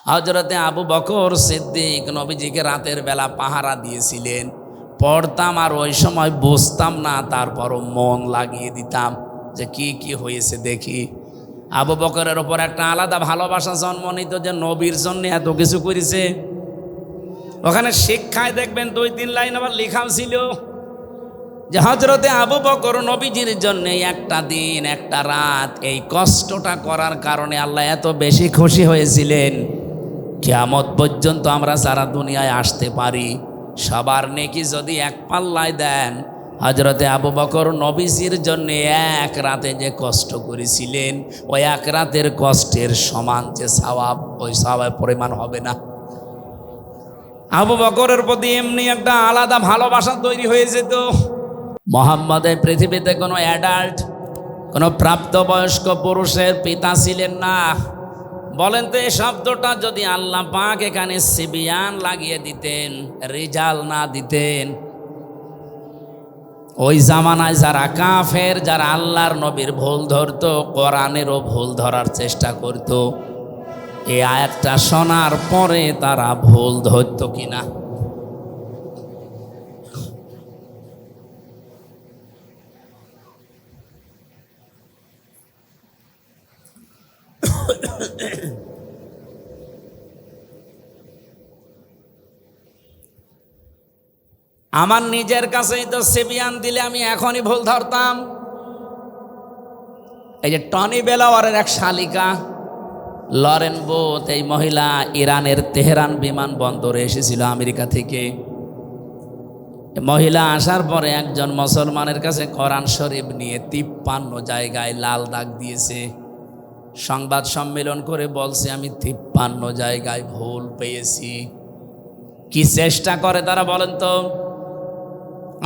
হযরতে আবু বকর সিদ্দিক নবীজিকে রাতের বেলা পাহারা দিয়েছিলেন। পড়তাম আর ওই সময় বুঝতাম না, তারপরও মন লাগিয়ে দিতাম যে কি কি হয়েছে দেখি। আবু বকরের ওপর একটা আলাদা ভালোবাসা জন্ম নিত যে নবীর জন্য এত কিছু করেছে। ওখানে শিক্ষায় দেখবেন 2-3 লাইন আবার লেখাও ছিল যে হযরতে আবু বকর নবীজির জন্য একটা দিন একটা রাত এই কষ্টটা করার কারণে আল্লাহ এত বেশি খুশি হয়েছিলেন, কিয়ামত পর্যন্ত আমরা সারা দুনিয়ায় আসতে পারি সবার নেকি যদি এক পাল্লায় দেন, হযরতে আবু বকর নবীজির জন্য এক রাতে যে কষ্ট করেছিলেন ওই এক রাতের কষ্টের সমান যে সওয়াব, ওই সওয়াবের পরিমাণ হবে না। আবু বকরের প্রতি এমনি একটা আলাদা ভালোবাসা তৈরি হয়ে যেত। মুহাম্মদ এই পৃথিবীতে কোনো অ্যাডাল্ট, কোনো প্রাপ্তবয়স্ক পুরুষের পিতা ছিলেন না। বলেন তো এই শব্দটা যদি আল্লাহ পাক এখানে সিবিয়ান লাগিয়ে দিতেন, রিজাল না দিতেন, ওই জামানায় যারা কাফের, যারা আল্লাহর নবীর ভুল ধরতো, কোরআনেরও ভুল ধরার চেষ্টা করত, এই আয়াতটা শোনার পরে তারা ভুল ধরত কিনা? আমার নিজের কাছেই তো সিবিয়ান দিলে আমি এখনই ভুল ধরতাম। এই যে টনি বেলাওয়ারের এক শালিকা লরেন বোথ, এই মহিলা ইরানের তেহরান বিমানবন্দরে এসেছিল আমেরিকা থেকে। মহিলা আসার পরে একজন মুসলমানের কাছে কোরআন শরীফ নিয়ে 53 জায়গায় লাল দাগ দিয়েছে। সংবাদ সম্মেলন করে বলছে আমি 53 জায়গায় ভুল পেয়েছি। কি চেষ্টা করে তারা বলেন তো?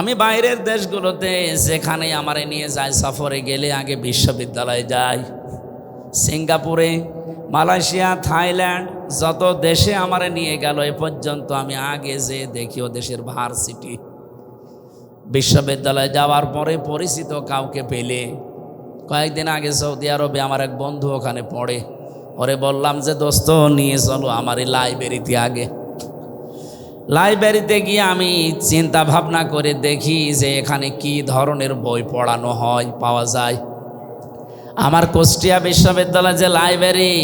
আমি বাইরের দেশগুলোতে যেখানে আমারে নিয়ে যায়, সফরে গেলে আগে বিশ্ববিদ্যালয়ে যাই, সিঙ্গাপুরে, মালয়েশিয়া, থাইল্যান্ড, যত দেশে আমারে নিয়ে গেল এ পর্যন্ত আমি আগে যে দেখি ও দেশের ভার্সিটি। বিশ্ববিদ্যালয়ে যাওয়ার পরে পরিচিত কাউকে পেলে, কয়েকদিন আগে সৌদি আরবে আমার এক বন্ধু ওখানে পড়ে, ওরে বললাম যে দোস্ত নিয়ে চলো আমার এই লাইব্রেরিতে। আগে লাইব্রেরিতে গিয়ে আমি চিন্তা ভাবনা করে দেখি যে এখানে কি ধরনের বই পড়ানো হয়, পাওয়া যায়। আমার কুষ্টিয়া বিশ্ববিদ্যালয় যে লাইব্রেরি,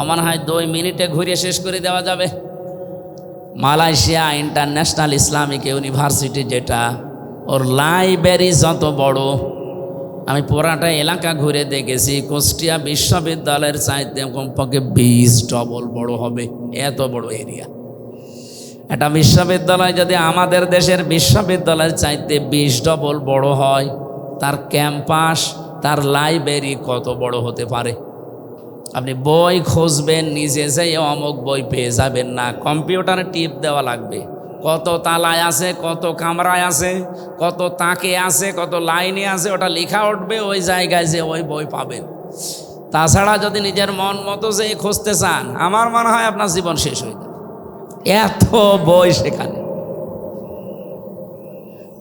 আমার হয় 2 মিনিটে ঘুরে শেষ করে দেওয়া যাবে। মালয়েশিয়া ইন্টারন্যাশনাল ইসলামিক ইউনিভার্সিটি যেটা, ওর লাইব্রেরি যত বড়, আমি পুরাটা এলাকা ঘুরে দেখেছি, কুষ্টিয়া বিশ্ববিদ্যালয়ের চাইতে কমপক্ষে 20 ডবল বড় হবে, এত বড় এরিয়া। একটা বিশ্ববিদ্যালয় যদি আমাদের দেশের বিশ্ববিদ্যালয়ের চাইতে 20 ডবল বড় হয়, তার ক্যাম্পাস, তার লাইব্রেরি কত বড় হতে পারে? আপনি বই খুঁজবেন, নিজে যেয়ে অমুক বই পেয়ে যাবেন না, কম্পিউটারে টিপ দেওয়া লাগবে। কত তালায় আছে, কত কামরায় আছে, কত তাকে আছে, কত লাইনে আছে, ওটা লেখা উঠবে, ওই জায়গায় যে ওই বই পাবেন। তাছাড়া যদি নিজের মন মতো যে খুঁজতে চান, আমার মনে হয় আপনার জীবন শেষ হয়ে যাবে, এত বই সেখানে।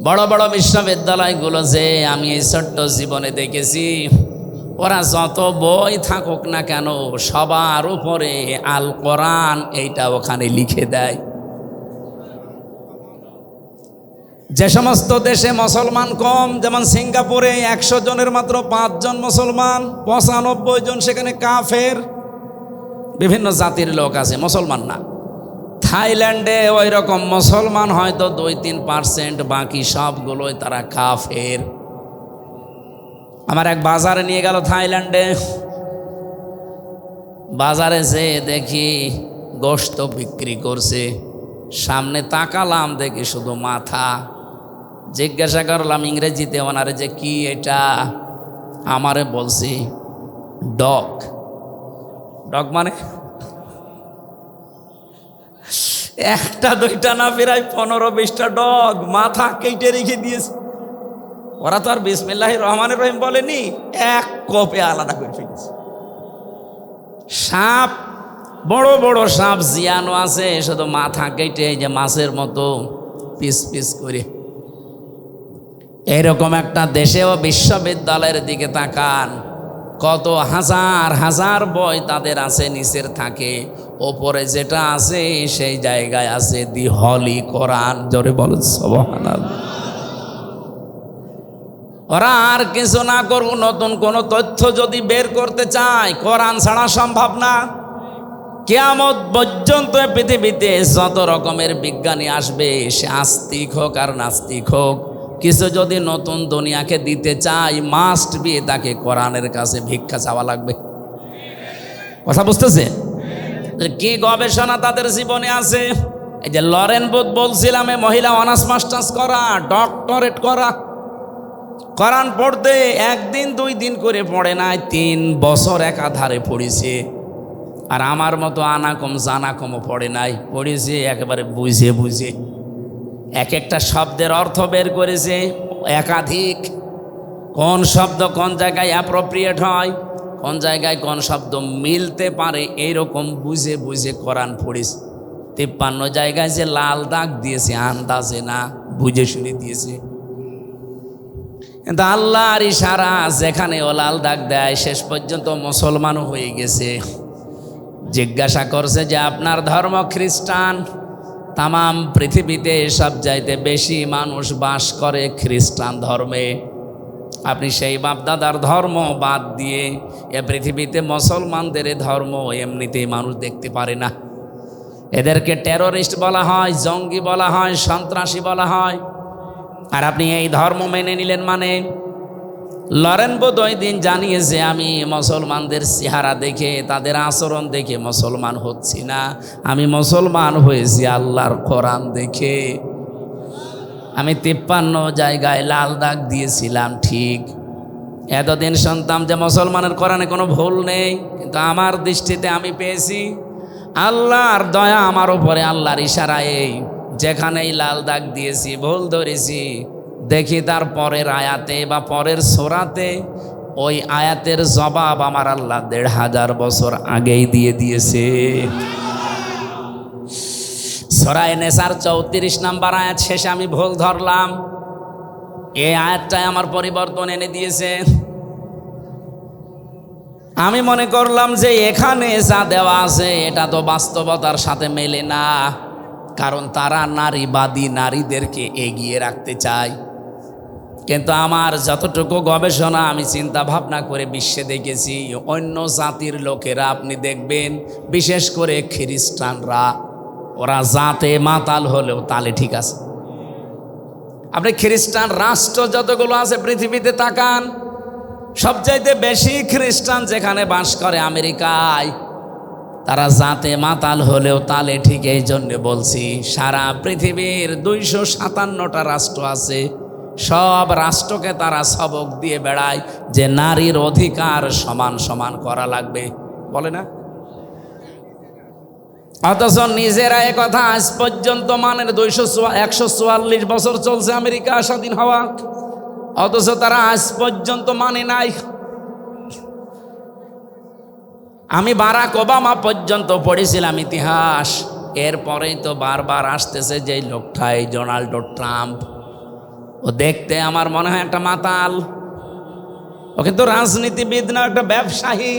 বড় বড় বিশ্ববিদ্যালয়গুলো যে আমি এই ছোট্ট জীবনে দেখেছি, ওরা যত বই থাকুক না কেন, সবার উপরে আল কোরআন এইটা ওখানে লিখে দেয়। যে সমস্ত দেশে মুসলমান কম, যেমন সিঙ্গাপুরে 100 জনের মাত্র 5 জন মুসলমান, 95 জন সেখানে কাফের, বিভিন্ন জাতির লোক আছে, মুসলমান না। থাইল্যান্ডে ওই রকম মুসলমান হয়তো 2-3%, বাকি সবগুলোই তারা কাফের। আমার এক বাজারে নিয়ে গেল থাইল্যান্ডে, বাজারে যে দেখি গোশত বিক্রি করছে, সামনে তাকালাম দেখি শুধু মাথা। জিজ্ঞাসা করলাম ইংরেজিতে ওনারে যে কি এটা, আমারে বলছি ডগ। ডগ মানে একটা দুইটা না, প্রায় 15-20টা ডগ মাথা কেটে রেখে দিয়েছে। ওরা তো আর বিসমিল্লাহির রহমানির রহিম বলেনি, এক কোপে আলাদা করে ফেলেছে। সাপ, বড় বড় সাপ জিয়ানো আছে, শুধু মাথা কেটে যে মাছের মতো পিস পিস করে। এরকম একটা দেশেও বিশ্ববিদ্যালয়ের দিকে তাকান, কত হাজার হাজার বই তাদের আছে, নিচের থাকে, ওপরে যেটা আছে সেই জায়গায় আছে দি হলি কোরআন। জোরে বলেন সুবহানাল্লাহ। ওরা আর কিছু না করুক, নতুন কোন তথ্য যদি বের করতে চায় কোরআন ছাড়া সম্ভব না। কিয়ামত পর্যন্ত পৃথিবীতে যত রকমের বিজ্ঞানী আসবে, সে আস্তিক হোক আর নাস্তিক হোক, কিছু যদি নতুন দুনিয়াকে দিতে চায় মাস্ট বি তাকে কোরআনের কাছে ভিক্ষা চাওয়া লাগবে। কথা বুঝতেছে? কি গবেষণা তাদের জীবনে আছে। এই যে লরেন বুথ বলছিলাম, এই মহিলা অনার্স মাস্টার্স করা, ডক্টরেট করা, কোরআন পড়তে একদিন দুই দিন করে পড়ে নাই, 3 বছর একাধারে পড়েছে। আর আমার মতো আনাকম জানাকমও পড়ে নাই, পড়েছে একেবারে বুঝে বুঝে। এক একটা শব্দের অর্থ বের করেছে একাধিক, কোন শব্দ কোন জায়গায় অ্যাপ্রোপ্রিয়েট হয়, কোন জায়গায় কোন শব্দ মিলতে পারে, এইরকম বুঝে বুঝে কোরআন পড়েছে। 53 জায়গায় যে লাল দাগ দিয়েছে আন্দাজে না, বুঝে শুনে দিয়েছে। কিন্তু আল্লাহর ইশারা, যেখানে ও লাল দাগ দেয় শেষ পর্যন্ত মুসলমানও হয়ে গেছে। জিজ্ঞাসা করছে যে আপনার ধর্ম খ্রিস্টান, তামাম পৃথিবীতে সব চাইতে বেশি মানুষ বাস করে খ্রিস্টান ধর্মে, আপনি সেই বাপদাদার ধর্ম বাদ দিয়ে এ পৃথিবীতে মুসলমানদের ধর্ম এমনিতেই মানুষ দেখতে পারে না। এদেরকে টেরোরিস্ট বলা হয়, জঙ্গি বলা হয়, সন্ত্রাসী বলা হয়। আর আপনি এই ধর্ম মেনে নিলেন মানে? লরেন বুথ ওই দিন জানিয়েছে, আমি মুসলমানদের চেহারা দেখে তাদের আচরণ দেখে মুসলমান হচ্ছি না, আমি মুসলমান হয়েছি আল্লাহর কোরআন দেখে। আমি 53 জায়গায় লাল দাগ দিয়েছিলাম ঠিক, এতদিন শুনতাম যে মুসলমানের কোরআনে কোনো ভুল নেই, কিন্তু আমার দৃষ্টিতে আমি পেয়েছি আল্লাহর দয়া আমার উপরে, আল্লাহর ইশারায় যেখানেই লাল দাগ দিয়েছি, ভুল ধরেছি, দেখি তার পরের আয়াতে বা পরের সূরাতে ওই আয়াতের জবাব আমার আল্লাহ 1500 বছর আগেই দিয়ে দিয়েছে। সূরা নেসার 34 নম্বর আয়াত শেষে আমি ভুল ধরলাম, এই আয়াতটাই আমার পরিবর্তন এনে দিয়েছে। আমি মনে করলাম যে এখানে যা দেওয়া আছে এটা তো বাস্তবতার সাথে মেলে না, কারণ তারা নারীবাদী, নারীদেরকে এগিয়ে রাখতে চায়। কিন্তু আমার যতটুকু গবেষণা, আমি চিন্তা ভাবনা করে বিশ্বে দেখেছি, অন্য জাতির লোকেরা আপনি দেখবেন, বিশেষ করে খ্রিস্টানরা, ওরা জাতে মাতাল হলেও তালে ঠিক আছে। আপনি খ্রিস্টান রাষ্ট্র যতগুলো আছে পৃথিবীতে তাকান, সবচাইতে বেশি খ্রিস্টান যেখানে বাস করে আমেরিকায়, তারা জাতে মাতাল হলেও তালে ঠিক। এই জন্যে বলছি, সারা পৃথিবীর 257টা রাষ্ট্র আছে, সব রাষ্ট্রকে তারা সবক দিয়ে বেড়ায় যে নারীর অধিকার সমান সমান করা লাগবে, বলে না? অথচ নিজেরা এ কথা আজ পর্যন্ত মানেন। 144 বছর চলছে আমেরিকা স্বাধীন হওয়া, অথচ তারা আজ পর্যন্ত মানে নাই। আমি বারাক ওবামা পর্যন্ত পড়েছিলাম ইতিহাস, এরপরেই তো বারবার আসতেছে যে লোকটা, এই ডোনাল্ড ট্রাম্প। ও দেখতে আমার মনে হয় একটা মাতাল, ও কিন্তু রাজনীতিবিদ না, একটা ব্যবসায়ী।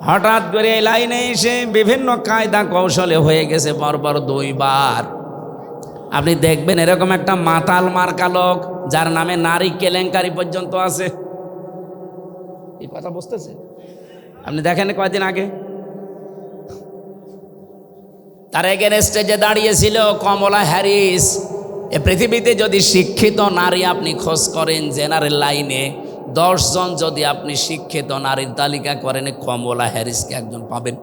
হঠাৎ করে এই লাইনে এসে বিভিন্ন কায়দা কৌশলে হয়ে গেছে পরপর 2 বার। আপনি দেখবেন এরকম একটা মাতাল মার্কা লোক, যার নামে নারী কেলেঙ্কারি পর্যন্ত আছে। এই কথা বুঝতেছে? আপনি দেখেন কয়েকদিন আগে তার এগেনস্টে যে দাঁড়িয়েছিল কমলা হ্যারিস। এ পৃথিবীতে যদি শিক্ষিত নারী আপনি খোঁজ করেন জেনারেল লাইনে, 10 জন যদি আপনি শিক্ষিত নারীর তালিকা করেন, কমলা হ্যারিসকে একজন পাবেন।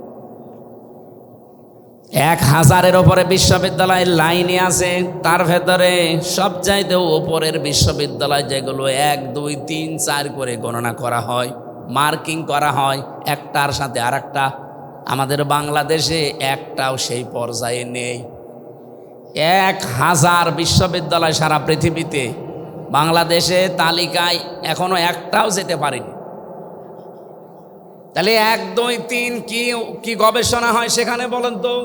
1000-এর ওপরে বিশ্ববিদ্যালয়ের লাইনে আছে, তার ভেতরে সবচাইতে উপরের বিশ্ববিদ্যালয় যেগুলো 1, 2, 3, 4 করে গণনা করা হয়, মার্কিং করা হয় একটার সাথে আরেকটা। আমাদের বাংলাদেশে একটাও সেই পর্যায়ে নেই। 1000 বিশ্ববিদ্যালয় সারা পৃথিবীতে, বাংলাদেশে তালিকায় এখনো একটাও যেতে পারেনি। তাহলে 1, 2, 3 কি গবেষণা হয় সেখানে বলেন তো?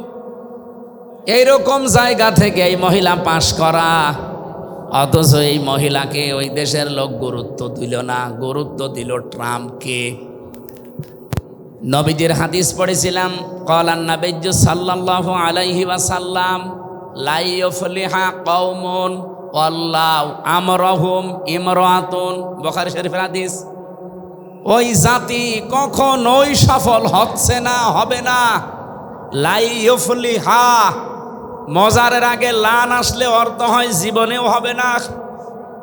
এইরকম জায়গা থেকে এই মহিলা পাশ করা, অথচ এই মহিলাকে ওই দেশের লোক গুরুত্ব দিল না, গুরুত্ব দিল ট্রাম্পকে। নবীজির হাদিস পড়েছিলাম, ক্বালান নাবিয়্যু সাল্লাল্লাহু আলাইহি ওয়াসাল্লাম, লা ইউফলিহা কওমুন ওয়াল্লাহু আমরাহুম ইমরাতুন, বুখারী শরীফের হাদিস। ওই জাতি কখনোই সফল হচ্ছে না, হবে না। লা ইউফলিহা, মজারের আগে লান আসলে অর্থ হয় জীবনেও হবে না।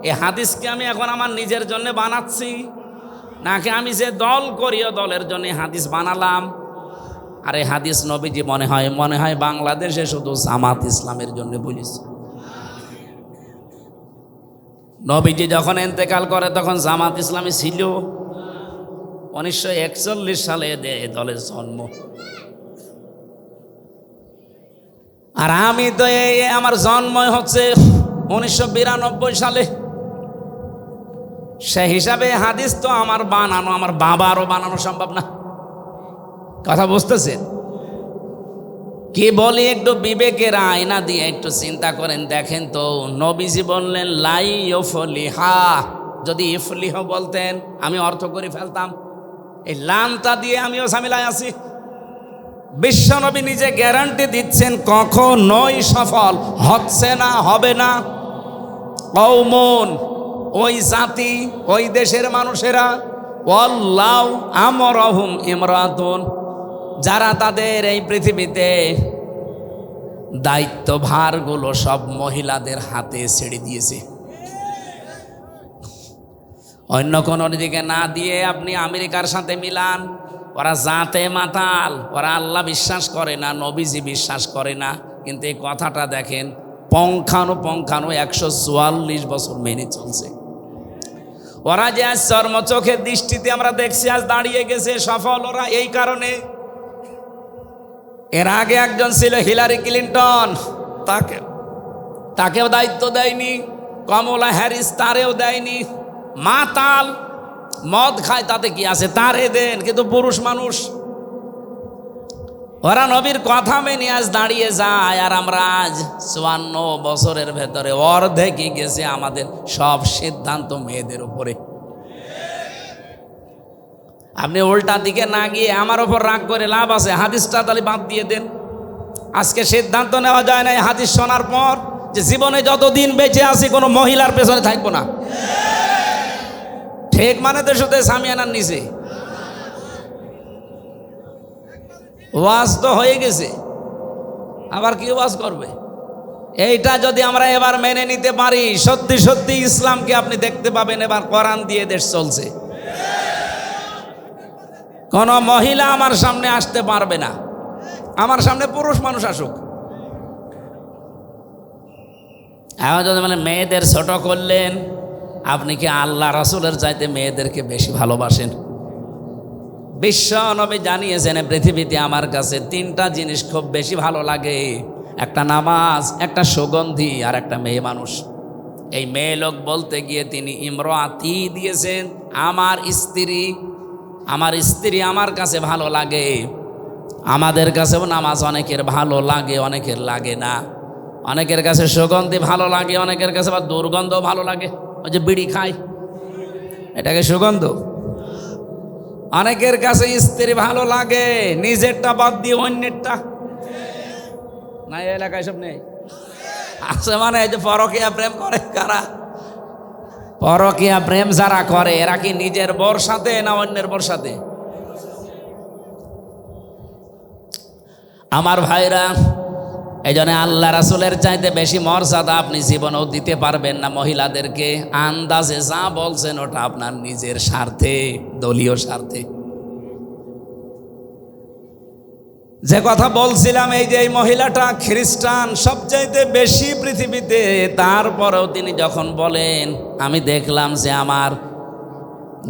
এই হাদিসকে আমি এখন আমার নিজের জন্য বানাচ্ছি, নাকি আমি যে দল করি ও দলের জন্য হাদিস বানালাম? আর এই হাদিস নবীজি মনে হয় বাংলাদেশে শুধু জামাত ইসলামের জন্য বলেছে। নবীজি যখন ইন্তেকাল করে তখন জামাত ইসলামী ছিল। 1941 সালে দলের জন্ম। আর আমি তো আমার জন্মই হচ্ছে 1992 সালে। সে হিসাবে হাদিস তো আমার বানানো, আমার বাবারও বানানো সম্ভব না। কথা বুঝতেছেন? কি বলি, একটু বিবেকের আয়না দিয়ে একটু চিন্তা করেন, দেখেন তো। নবীজি বললেন লাই ইফলিহা, যদি ইফলিহ বলতেন আমি অর্থ করে ফেলতাম। এই লামটা দিয়ে আমিও ঝামেলায় আছি। বিশ্বনবী নিজে গ্যারান্টি দিচ্ছেন কখনোই সফল হচ্ছে না, হবে না। কওমুন, ওই জাতি, ওই দেশের মানুষেরা, ওয়াল্লাহু আমরাহুম ইমরাতুন, যারা তাদের এই পৃথিবীতে দায়িত্বভারগুলো সব মহিলাদের হাতে ছেড়ে দিয়েছে। অন্য কোনো দিকে না দিয়ে আপনি আমেরিকার সাথে মিলান, ওরা জাতে মাতাল, ওরা আল্লাহ বিশ্বাস করে না, নবীজি বিশ্বাস করে না। কিন্তু এই কথাটা দেখেন, পঙ্খানু 144 বছর মেনে চলছে। ওরা যে আজ চর্মচোখের দৃষ্টিতে আমরা দেখছি আজ দাঁড়িয়ে গেছে সফল, ওরা এই কারণে। এর আগে একজন ছিল হিলারি ক্লিন্টন, তাকেও দায়িত্ব দেয়নি। কমলা হ্যারিস, তারেও দেয়নি। মাতাল, মদ খায়, তাতে কি আছে, তারে দেন। কিন্তু পুরুষ মানুষ, ওরা নবীর কথা মেনে আজ দাঁড়িয়ে যায়। আর আমরা আজ 54 বছরের ভেতরে অর্ধেকই গেছে আমাদের সব সিদ্ধান্ত মেয়েদের উপরে। আপনি উল্টা দিকে না গিয়ে আমার ওপর রাগ করে লাভ আছে? হাদিসটা তাহলে বাদ দিয়ে দেন। আজকে সিদ্ধান্ত নেওয়া যায় না এই হাদিস শোনার পর যে জীবনে যতদিন বেঁচে আছি কোনো মহিলার পেছনে থাকবো না। ঠিক মানে তো শুধু সামিয়ানার নিচে ওয়াজ তো হয়ে গেছে, আবার কি ওয়াজ করবে? এইটা যদি আমরা এবার মেনে নিতে পারি, সত্যি সত্যি ইসলামকে আপনি দেখতে পাবেন এবার কোরআন দিয়ে দেশ চলছে। কোন মহিলা আমার সামনে আসতে পারবে না, আমার সামনে পুরুষ মানুষ আসুক। এখন যদি মানে মেয়েদের ছোট করলেন, আপনি কি আল্লাহ রাসূলের চাইতে মেয়েদেরকে বেশি ভালোবাসেন? বিশ্ব নবী জানিয়েছেন পৃথিবীতে আমার কাছে 3টা জিনিস খুব বেশি ভালো লাগে, একটা নামাজ, একটা সুগন্ধি, আর একটা মেয়ে মানুষ। এই মেয়ে লোক বলতে গিয়ে তিনি ইমরাতি দিয়েছেন, আমার স্ত্রী আমার কাছে ভালো লাগে। আমাদের কাছেও নামাজ অনেকের ভালো লাগে, অনেকের লাগে না। অনেকের কাছে সুগন্ধি ভালো লাগে, অনেকের কাছে আবার দুর্গন্ধ ভালো লাগে। ওই যে বিড়ি খায়, এটাকে সুগন্ধ। অনেকের কাছে স্ত্রী ভালো লাগে, নিজেরটা বাদ দিয়ে অন্যেরটা। না এই এলাকায় সব নেই আছে? মানে এই যে পরকীয়া প্রেম করে কারা? পরকীয়া প্রেম যারা করে এরা কি নিজের বর সাথে না অন্যের বর সাথে? আমার ভাইরা, এই জন্য আল্লাহ রাসূলের চাইতে বেশি মর্যাদা আপনি জীবনেও দিতে পারবেন না মহিলাদেরকে। আন্দাজে যা বলছেন ওটা আপনার নিজের স্বার্থে, দলীয় স্বার্থে। যে কথা বলছিলাম, এই যে এই মহিলাটা খ্রিস্টান সবচাইতে বেশি পৃথিবীতে, তারপরেও তিনি যখন বলেন আমি দেখলাম যে আমার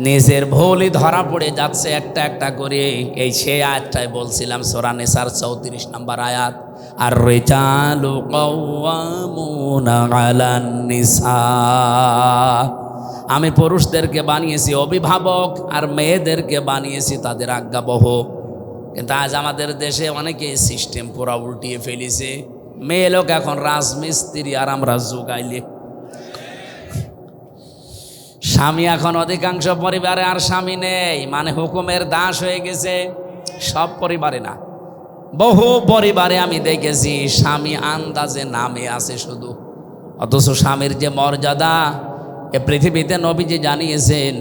নিজের ভুলই ধরা পড়ে যাচ্ছে একটা একটা করে, এই সেই আয়াতটাই বলছিলাম, সূরা নিসার 34 নম্বর আয়াত, আর রিজালু কাওয়ামুনা আলান নিসা। আমি পুরুষদেরকে বানিয়েছি অভিভাবক আর মেয়েদেরকে বানিয়েছি তাদের আজ্ঞাবহ। কিন্তু আজ আমাদের দেশে অনেকে সিস্টেম পুরা উল্টিয়ে ফেলেছে। মেয়ে লোক এখন রাজমিস্ত্রি আর আমরা যোগাইলে। স্বামী এখন অধিকাংশ পরিবারে আর স্বামী নেই, মানে হুকুমের দাস হয়ে গেছে। সব পরিবারে না, বহু পরিবারে আমি দেখেছি স্বামী আন্দাজে নামে আছে শুধু, অথচ স্বামীর যে মর্যাদা এ পৃথিবীতে নবীজি জানিয়েছেন,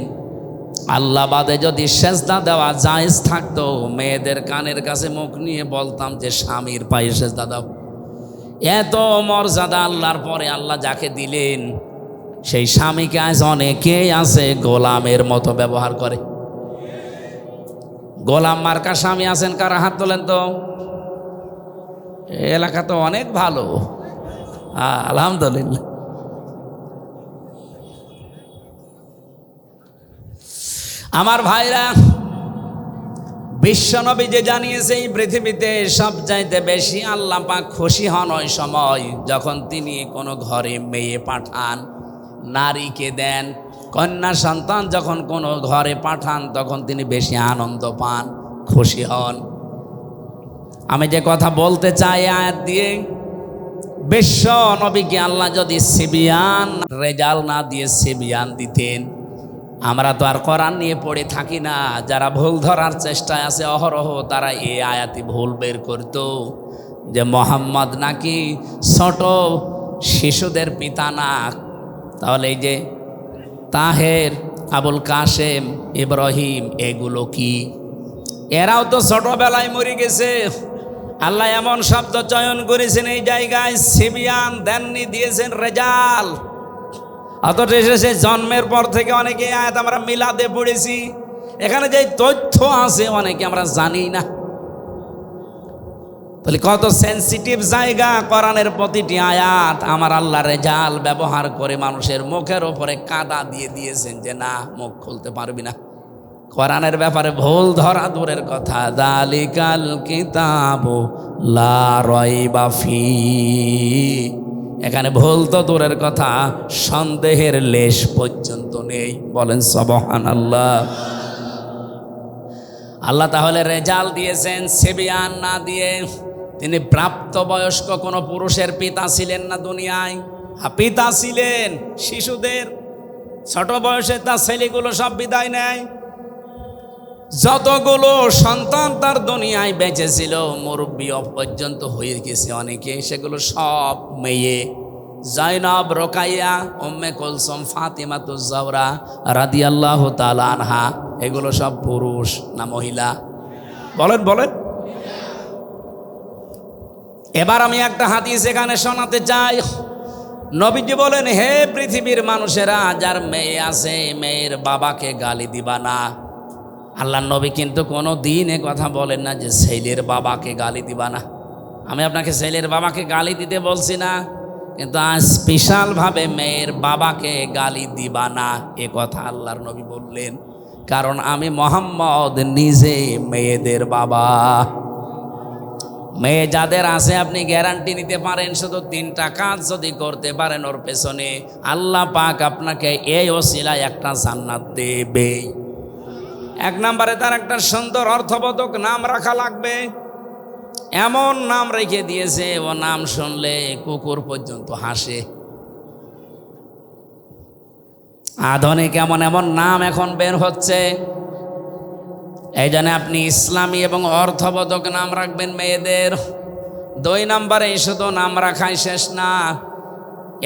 আল্লাহ বাদে যদি সেজদা দেওয়া জায়েজ থাকতো, মেয়েদের কানের কাছে মুখ নিয়ে বলতাম যে স্বামীর পায়ে সেজদা দাও। এত মর্যাদা আল্লাহর পরে আল্লাহ যাকে দিলেন, সেই স্বামীকে আজ অনেকেই আছে গোলামের মতো ব্যবহার করে। গোলাম মার্কা স্বামী আছেন কারা? হাত তোলেন তো। এলাকা তো অনেক ভালো, আলহামদুলিল্লাহ। আমার ভাইরা, বিশ্বনবী যে জানিয়েছে এই পৃথিবীতে সবচাইতে বেশি আল্লাহ পাক খুশি হন ওই সময় যখন তিনি কোনো ঘরে মেয়ে পাঠান, নারীকে দেন, কন্যা সন্তান যখন কোনো ঘরে পাঠান তখন তিনি বেশি আনন্দ পান, খুশি হন। আমি যে কথা বলতে চাই আয়াত দিয়ে, বিশ্ব নবীকে আল্লাহ যদি সিবিয়ান রেজাল না দিয়ে সিবিয়ান দিতেন, আমরা তো আর কোরআন নিয়ে পড়ে থাকি না। যারা ভুল ধরার চেষ্টায় আছে অহরহ, তারা এই আয়াতি ভুল বের করতো যে মোহাম্মদ নাকি ছোট শিশুদের পিতা না। তাহলে এই যে তাহের, আবুল কাসেম, ইব্রাহিম, এগুলো কি? এরাও তো ছোটবেলায় মরে গেছে। আল্লাহ এমন শব্দ চয়ন করেছেন এই জায়গায়, সিবিয়ান দেননি, দিয়েছেন রেজাল। অথচ এসেছে জন্মের পর থেকে অনেকে আয়াত আমরা মিলাদে পড়েছি, এখানে যে তথ্য আছে অনেকে আমরা জানি না। তাহলে কত সেন্সিটিভ জায়গা কোরআনের প্রতিটি আয়াত আমার আল্লাহ রেজাল ব্যবহার করে মানুষের মুখের ওপরে কাদা দিয়ে দিয়েছেন যে না, মুখ খুলতে পারবি না। কোরআনের ব্যাপারে ভুল ধরা দূরের কথা, যালিকাল কিতাবু লা রাইবা ফি, এখানে ভুল তো দূরের কথা, সন্দেহের লেশ পর্যন্ত নেই। বলেন সুবহানাল্লাহ। আল্লাহ তাহলে রেজাল দিয়েছেন সিবিয়ান না দিয়ে। তিনি প্রাপ্তবয়স্ক কোনো পুরুষের পিতা ছিলেন না দুনিয়ায়, পিতা ছিলেন শিশুদের। ছোট বয়সে তার ছেলেগুলো সব বিদায় নেয়। যতগুলো সন্তান তার দুনিয়ায় বেঁচে ছিল, মুরব্বী পর্যন্ত হয়ে গেছে অনেকে, সেগুলো সব মেয়ে। জাইনব, রোকাইয়া, উম্মে কুলসুম, ফাতিমাতুজ জাহরা রাদিয়াল্লাহু তাআলা আনহা, এগুলো সব পুরুষ না মহিলা? বলেন বলেন। এবার আমি একটা হাদিস এখানে শোনাতে চাই। নবীজি বলেন, হে পৃথিবীর মানুষেরা, যার মেয়ে আছে মেয়ের বাবাকে গালি দিবা না। আল্লাহ নবী কিন্তু কোনো দিন এ কথা বলেন না যে ছেলের বাবাকে গালি দিবা না। আমি আপনাকে ছেলের বাবাকে গালি দিতে বলছি না, কিন্তু আজ স্পেশালভাবে মেয়ের বাবাকে গালি দিবা না এ কথা আল্লাহর নবী বললেন। কারণ আমি মোহাম্মদ নিজে মেয়েদের বাবা। মেয়ে যাদের আছে আপনি গ্যারান্টি নিতে পারেন, শুধু 3টা কাজ যদি করতে পারেন ওর পেছনে আল্লাহ পাক আপনাকে এই ওসিলায় একটা জান্নাত দেবে। 1 নম্বরে তার একটা সুন্দর অর্থবোধক নাম রাখা লাগবে। এমন নাম রেখে দিয়েছে ও নাম শুনলে কুকুর পর্যন্ত হাসে। আধুনিক এমন এমন নাম এখন বের হচ্ছে। এই জন্য আপনি ইসলামী এবং অর্থবোধক নাম রাখবেন মেয়েদের। 2 নম্বরে শুধু নাম রাখাই শেষ না,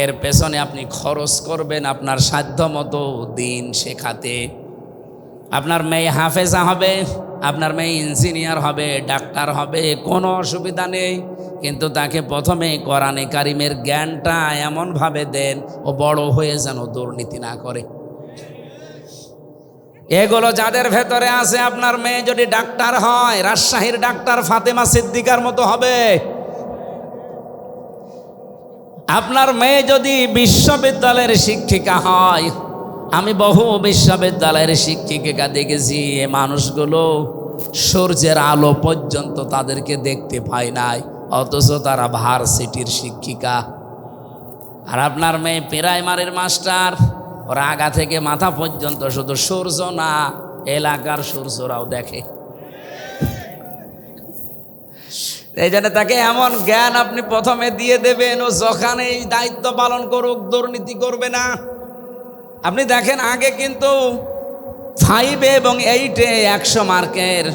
এর পেছনে আপনি খরচ করবেন আপনার সাধ্য মতো দিন শেখাতে। আপনার মেয়ে হাফেজা হবে, আপনার মেয়ে ইঞ্জিনিয়ার হবে, ডাক্তার হবে, কোনো অসুবিধা নেই, কিন্তু তাকে প্রথমে কোরআনে কারিমের জ্ঞানটা এমনভাবে দেন ও বড় হয়ে যেন দুর্নীতি না করে। এগুলো যাদের ভেতরে আছে, আপনার মেয়ে যদি ডাক্তার হয়, রাজশাহীর ডাক্তার ফাতেমা সিদ্দিকার মতো হবে। আপনার মেয়ে যদি বিশ্ববিদ্যালয়ের শিক্ষিকা হয়, আমি বহু বিশ্ববিদ্যালয়ের শিক্ষিকা দেখেছি, এ মানুষগুলো সূর্যের আলো পর্যন্ত তাদেরকে দেখতে পায় নাই, অথচ তারা ভার্সিটির শিক্ষিকা। আর আপনার মেয়ে প্রাইমারির মাস্টার, ওর আগা থেকে মাথা পর্যন্ত শুধু সূর্য না, এলাকার সূর্যরাও দেখে। এই জন্য তাকে এমন জ্ঞান আপনি প্রথমে দিয়ে দেবেন, ও যখানে এই দায়িত্ব পালন করুক দুর্নীতি করবে না। আপনি দেখেন আগে কিন্তু 5 এবং 8-এ 100 মার্কের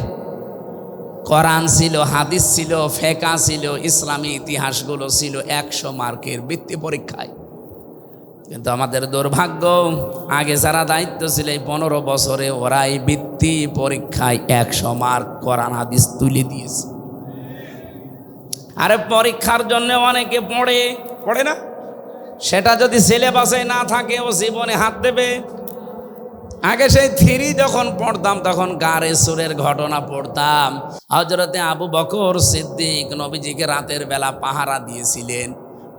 কোরআন ছিল, হাদিস ছিল, ফেকা ছিল, ইসলামী ইতিহাসগুলো ছিল 100 মার্কের বৃত্তি পরীক্ষায়। কিন্তু আমাদের দুর্ভাগ্য, আগে যারা দায়িত্ব ছিল এই 15 বছরে ওরা এই বৃত্তি পরীক্ষায় 100 মার্ক কোরআন হাদিস তুলে দিয়েছে। আরে পরীক্ষার জন্য অনেকে পড়ে না, সেটা যদি সিলেবাসে না থাকে ও জীবনে হাত দেবে। আগে সেই 3 যখন পড়তাম তখন গারে সুরের ঘটনা পড়তাম। হযরতে আবু বকর সিদ্দিক নবীজিকে রাতের বেলা পাহারা দিয়েছিলেন,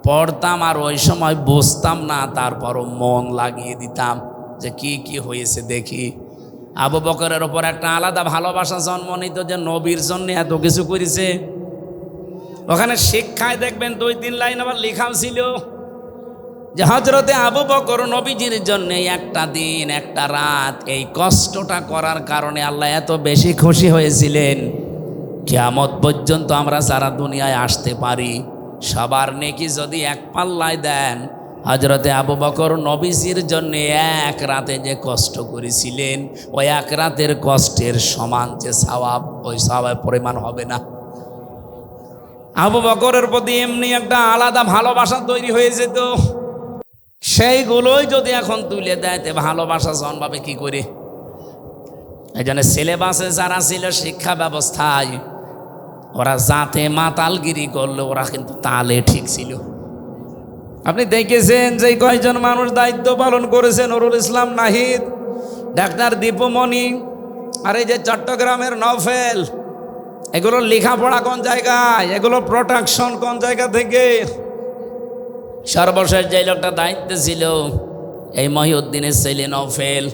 পড়তাম আর ওই সময় বুঝতাম না, তারপরও মন লাগিয়ে দিতাম যে কি কি হয়েছে দেখি। আবু বকরের ওপর একটা আলাদা ভালোবাসা জন্ম নিত যে নবীর জন্য এত কিছু করেছে। ওখানে শিক্ষায় দেখবেন 2-3 লাইন আবার লেখাও ছিল যে হযরতে আবু বকর নবীজির জন্য একটা দিন একটা রাত এই কষ্টটা করার কারণে আল্লাহ এত বেশি খুশি হয়েছিলেন, কিয়ামত পর্যন্ত আমরা যারা দুনিয়ায় আসতে পারি সবার নেকি যদি এক পাল্লায় দেন, হযরতে আবু বকর নবীজির জন্য এক রাতে যে কষ্ট করেছিলেন ওই এক রাতের কষ্টের সমান যে সওয়াব, ওই সওয়াবের পরিমাণ হবে না। আবু বকরের প্রতি এমনি একটা আলাদা ভালোবাসা তৈরি হয়ে যেত, সেইগুলোই যদি এখন তুলে দেয় তে ভালোবাসা জন্মাবে কি করে? এই জন্য সিলেবাসে যারা ছিল শিক্ষা ব্যবস্থায় ওরা যাতে মাতালগিরি করলো ওরা কিন্তু তালে ঠিক ছিল। আপনি দেখেছেন যে কয়জন মানুষ দায়িত্ব পালন করেছে, নুরুল ইসলাম নাহিদ, ডাক্তার দীপুমণি, আর এই যে চট্টগ্রামের নফেল, এগুলো লেখাপড়া কোন জায়গায়, এগুলো প্রোটেকশন কোন জায়গা থেকে? সর্বশেষ যে লোকটা দায়িত্বে ছিল এই মহিউদ্দিনের ছেলে নফেল,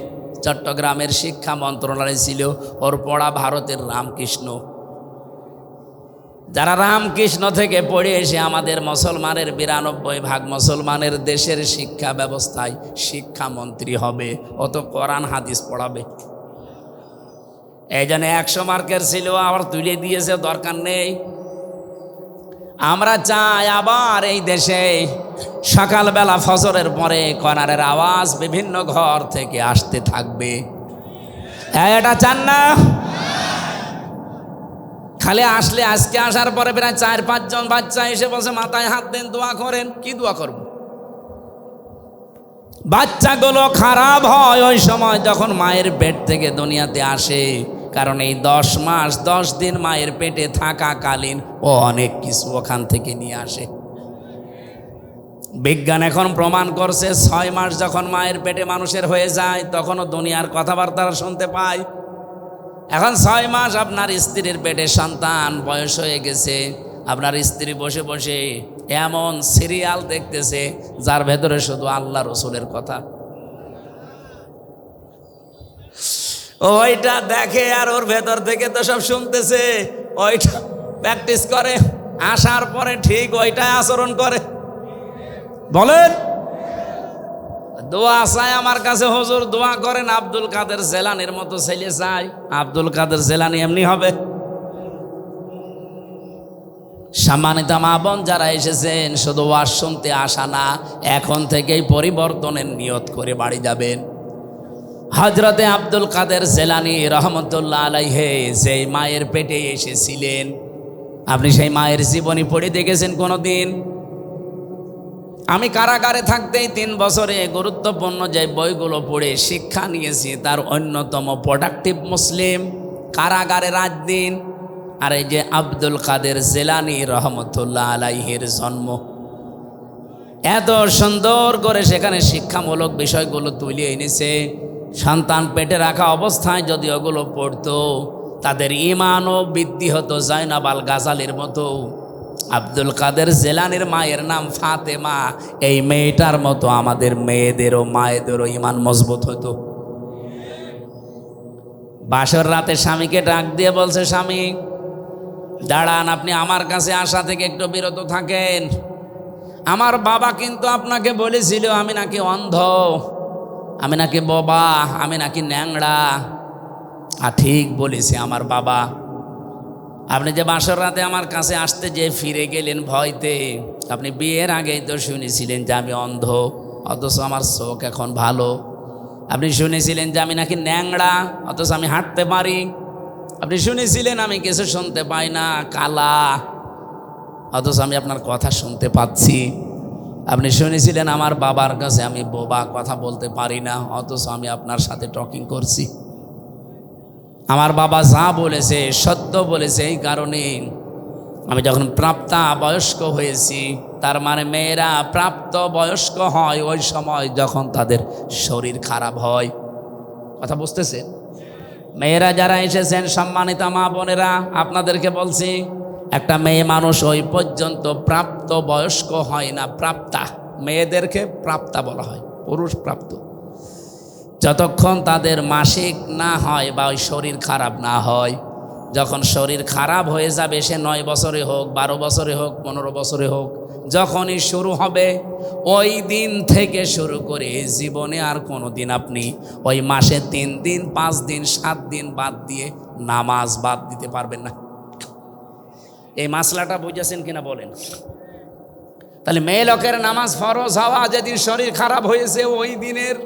চট্টগ্রামের শিক্ষা মন্ত্রণালয় ছিল, ওর পড়া ভারতের রামকৃষ্ণ। যারা রামকৃষ্ণ থেকে পড়ে এসে আমাদের মুসলমানের 92% মুসলমানের দেশের শিক্ষা ব্যবস্থায় শিক্ষামন্ত্রী হবে, ও তো কোরআন হাদিস পড়াবে। এই জন্য 100 মার্কের ছিল, আবার তুলে দিয়েছে, দরকার নেই। আমরা চাই আবার এই দেশে সকালবেলা ফজরের পরে কোরআনের আওয়াজ বিভিন্ন ঘর থেকে আসতে থাকবে। এটা চান না? খালি আসলে আজকে আসার পরে প্রায় 4-5 জন বাচ্চা এসে বসে মাথায় হাত দেন, দোয়া করেন। কি দোয়া করব? বাচ্চাগুলো খারাপ হয় ওই সময় যখন মায়ের পেট থেকে দুনিয়াতে আসে, কারণ এই 10 মাস 10 দিন মায়ের পেটে থাকাকালীন ও অনেক কিছু ওখান থেকে নিয়ে আসে। বিজ্ঞান এখন প্রমাণ করছে 6 মাস যখন মায়ের পেটে মানুষের হয়ে যায় তখনও দুনিয়ার কথাবার্তা শুনতে পায়। এখন 6 মাস আপনার স্ত্রীর পেটে সন্তান, বয়স হয়ে গেছে, আপনার স্ত্রী বসে বসে এমন সিরিয়াল দেখতেছে যার ভেতরে শুধু আল্লাহ রসুলের কথা। ওইটা দেখে আর ওর ভেতর থেকে তো সব শুনতেছে, ওইটা প্র্যাকটিস করে, আসার পরে ঠিক ওইটাই আচরণ করে। বলেন, দোয়া চাই আমার কাছে, হুজুর দোয়া করেন আব্দুল কাদের জেলানির মতো ছেলে চাই। আব্দুল কাদের জেলানি এমনি হবে? সম্মানিত মা বোন যারা এসেছেন, শুধু ওয়াজ শুনতে আসা না, এখন থেকেই পরিবর্তনের নিয়ত করে বাড়ি যাবেন। হযরতে আব্দুল কাদের জেলানি রহমতুল্লাহ আলাইহে যেই মায়ের পেটে এসেছিলেন, আপনি সেই মায়ের জীবনী পড়ে দেখেছেন কোনোদিন? আমি কারাগারে থাকতেই 3 বছরে গুরুত্বপূর্ণ যে বইগুলো পড়ে শিক্ষা নিয়েছি তার অন্যতম প্রোডাক্টিভ মুসলিম, কারাগারে রাত দিন। আর এই যে আব্দুল কাদের জেলানি রহমতুল্লাহ আলাইহির জন্ম, এত সুন্দর করে সেখানে শিক্ষামূলক বিষয়গুলো তুলে এনেছে। সন্তান পেটে রাখা অবস্থায় যদি ওগুলো পড়তো তাদের ঈমানও বৃদ্ধি হতো জয়নাব আল গাজালির মতো। আব্দুল কাদের জেলানির মায়ের নাম ফাতেমা, এই মেয়েটার মতো আমাদের মেয়েদেরও মায়েদেরও ঈমান মজবুত হতো। বাসর রাতে স্বামীকে ডাক দিয়ে বলছে, স্বামী দাঁড়ান, আপনি আমার কাছে আসা থেকে একটু বিরত থাকেন। আমার বাবা কিন্তু আপনাকে বলেছিল আমি নাকি অন্ধ, আমি নাকি বোবা, আমি নাকি ন্যাংড়া। আর ঠিক বলেছে আমার বাবা। আপনি যে বাসর রাতে আমার কাছে আসতে যে ফিরে গেলেন ভয়তে, আপনি বিয়ের আগেই তো শুনেছিলেন যে আমি অন্ধ, অথচ আমার চোখ এখন ভালো। আপনি শুনেছিলেন যে আমি নাকি ন্যাংড়া, অথচ আমি হাঁটতে পারি। আপনি শুনেছিলেন আমি কিছু শুনতে পাই না, কালা, অথচ আমি আপনার কথা শুনতে পাচ্ছি। আপনি শুনেছিলেন আমার বাবার কাছে আমি বোবা, কথা বলতে পারি না, অথচ আমি আপনার সাথে টকিং করছি। আমার বাবা যা বলেছে সত্য বলেছে, এই কারণে আমি যখন প্রাপ্তা বয়স্ক হয়েছি, তার মানে মেয়েরা প্রাপ্ত বয়স্ক হয় ওই সময় যখন তাদের শরীর খারাপ হয়। কথা বুঝতেছেন? মেয়েরা যারা এসেছেন, সম্মানিত মা বোনেরা, আপনাদেরকে বলছি, একটা মেয়ে মানুষ ওই পর্যন্ত প্রাপ্ত বয়স্ক হয় না, প্রাপ্তা। মেয়েদেরকে প্রাপ্তা বলা হয়, পুরুষ প্রাপ্ত। যতক্ষণ তাদের মাসিক না হয় বা ওই শরীর খারাপ না হয়, যখন শরীর খারাপ হয়ে যাবে, সে 9 বছরে হোক, 12 বছরে হোক, 15 বছরে হোক, যখনই শুরু হবে, ওই দিন থেকে শুরু করে জীবনে আর কোনো দিন আপনি ওই মাসে 3 দিন, 5 দিন, 7 দিন বাদ দিয়ে নামাজ বাদ দিতে পারবেন না। এই মাসলাটা বুঝেছেন কিনা বলেন? তাহলে মেয়ে লোকের নামাজ ফরজ হওয়া, যেদিন শরীর খারাপ হয়েছে ওই দিনের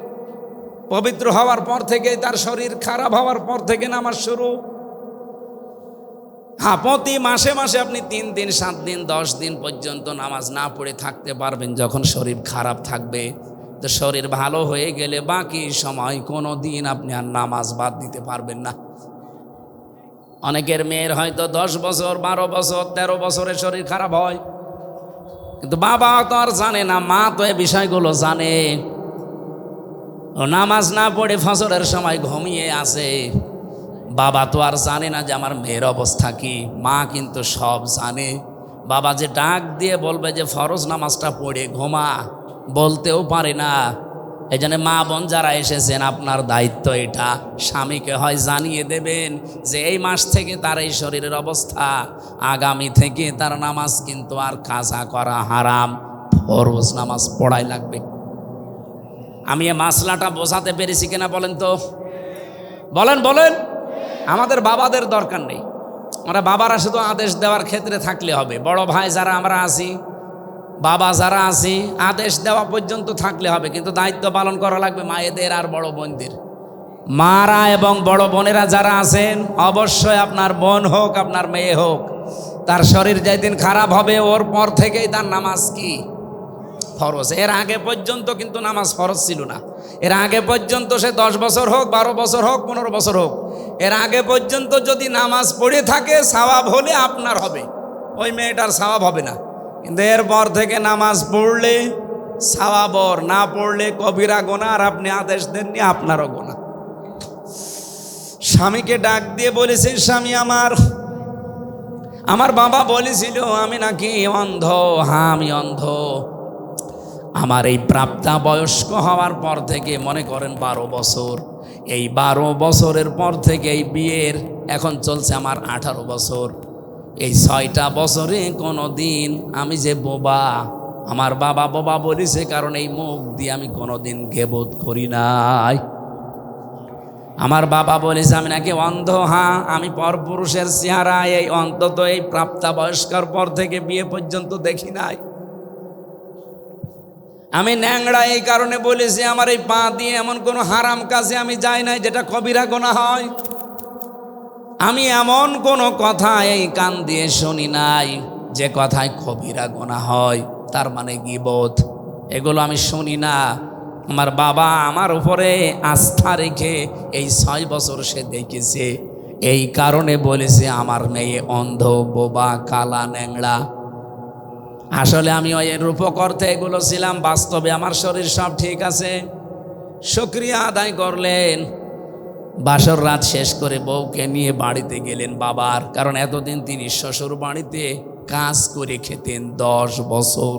পবিত্র হওয়ার পর থেকে, তার শরীর খারাপ হওয়ার পর থেকে নামাজ শুরু। হ্যাঁ, প্রতি মাসে মাসে আপনি 3 দিন, 7 দিন, 10 দিন পর্যন্ত নামাজ না পড়ে থাকতে পারবেন যখন শরীর খারাপ থাকবে। তো শরীর ভালো হয়ে গেলে বাকি সময় কোনো দিন আপনি আর নামাজ বাদ দিতে পারবেন না। অনেকের মেয়ের হয়তো 10 বছর, 12 বছর, 13 বছরে শরীর খারাপ হয়, কিন্তু বাবা তো আর জানে না, মা তো এই বিষয়গুলো জানে। ও নামাজ না পড়ে ফজরের সময় ঘুমিয়ে আসে, বাবা তো আর জানে না যে আমার মেয়ের অবস্থা কি। মা কিন্তু সব জানে। বাবা যে ডাক দিয়ে বলবে যে ফরজ নামাজটা পড়ে ঘুমা, বলতেও পারে না। এই জন্য মা বোন যারা এসেছেন, আপনার দায়িত্ব এটা, স্বামীকে হয় জানিয়ে দেবেন যে এই মাস থেকে তার এই শরীরের অবস্থা, আগামী থেকে তার নামাজ কিন্তু আর কাজা করা হারাম, ফরজ নামাজ পড়াই লাগবে। আমি এই মাসলাটা বোঝাতে পেরেছি কিনা বলেন তো? বলেন বলেন। আমাদের বাবাদের দরকার নেই, আমরা বাবারা শুধু আদেশ দেওয়ার ক্ষেত্রে থাকলে হবে। বড় ভাই যারা আমরা আছি, বাবা যারা আছি, আদেশ দেওয়া পর্যন্ত থাকলে হবে, কিন্তু দায়িত্ব পালন করা লাগবে মায়েদের আর বড় বোনদের। মারা এবং বড় বোনেরা যারা আছেন, অবশ্যই আপনার বোন হোক, আপনার মেয়ে হোক, তার শরীর যেদিন খারাপ হবে ওর পর থেকেই তার নামাজ কি ফরজ। এর আগে পর্যন্ত কিন্তু নামাজ ফরজ ছিল না। এর আগে পর্যন্ত সে 10 বছর হোক, 12 বছর হোক, 15 বছর হোক, এর আগে পর্যন্ত যদি নামাজ পড়ে থাকে, সওয়াব হলে আপনার হবে, ওই মেয়েটার সওয়াব হবে না। কিন্তু এরপর থেকে নামাজ পড়লে সওয়াব ওর, না পড়লে কবিরা গুনাহ, আর আপনি আদেশ দেননি, আপনারও গুনাহ। স্বামীকে ডাক দিয়ে বলেছে, স্বামী আমার বাবা বলেছিল আমি নাকি অন্ধ। হ্যাঁ, আমি অন্ধ। আমার এই প্রাপ্তা বয়স্ক হওয়ার পর থেকে, মনে করেন 12 বছর, এই 12 বছরের পর থেকে এই বিয়ের এখন চলছে আমার 18 বছর, এই 6টা বছরে কোনো দিন আমি যে বোবা, আমার বাবা বোবা বলেছে, কারণ এই মুখ দিয়ে আমি কোনোদিন গীবত করি নাই। আমার বাবা বলেছে আমি নাকি অন্ধ। হ্যাঁ, আমি পরপুরুষের চেহারা এই অন্তত এই প্রাপ্তা বয়স্কর পর থেকে বিয়ে পর্যন্ত দেখি নাই। আমি ন্যাংড়া এই কারণে বলেছি, আমার এই পা দিয়ে এমন কোনো হারাম কাজে আমি যাই নাই যেটা কবিরা গুনাহ হয়। আমি এমন কোনো কথা এই কান দিয়ে শুনি নাই যে কথায় কবিরা গুনাহ হয়, তার মানে গীবত, এগুলো আমি শুনি না। আমার বাবা আমার উপরে আস্থা রেখে এই 6 বছর সে দেখেছে, এই কারণে বলেছে আমার মেয়ে অন্ধ, বোবা, কালা, ন্যাংড়া। আসলে আমি ওই রূপকর্তে এগুলো ছিলাম, বাস্তবে আমার শরীর সব ঠিক আছে। শুকরিয়া আদায় করলেন। বাসর রাত শেষ করে বউকে নিয়ে বাড়িতে গেলেন বাবার, কারণ এতদিন তিনি শ্বশুর বাড়িতে কাজ করে খেতেন 10 বছর।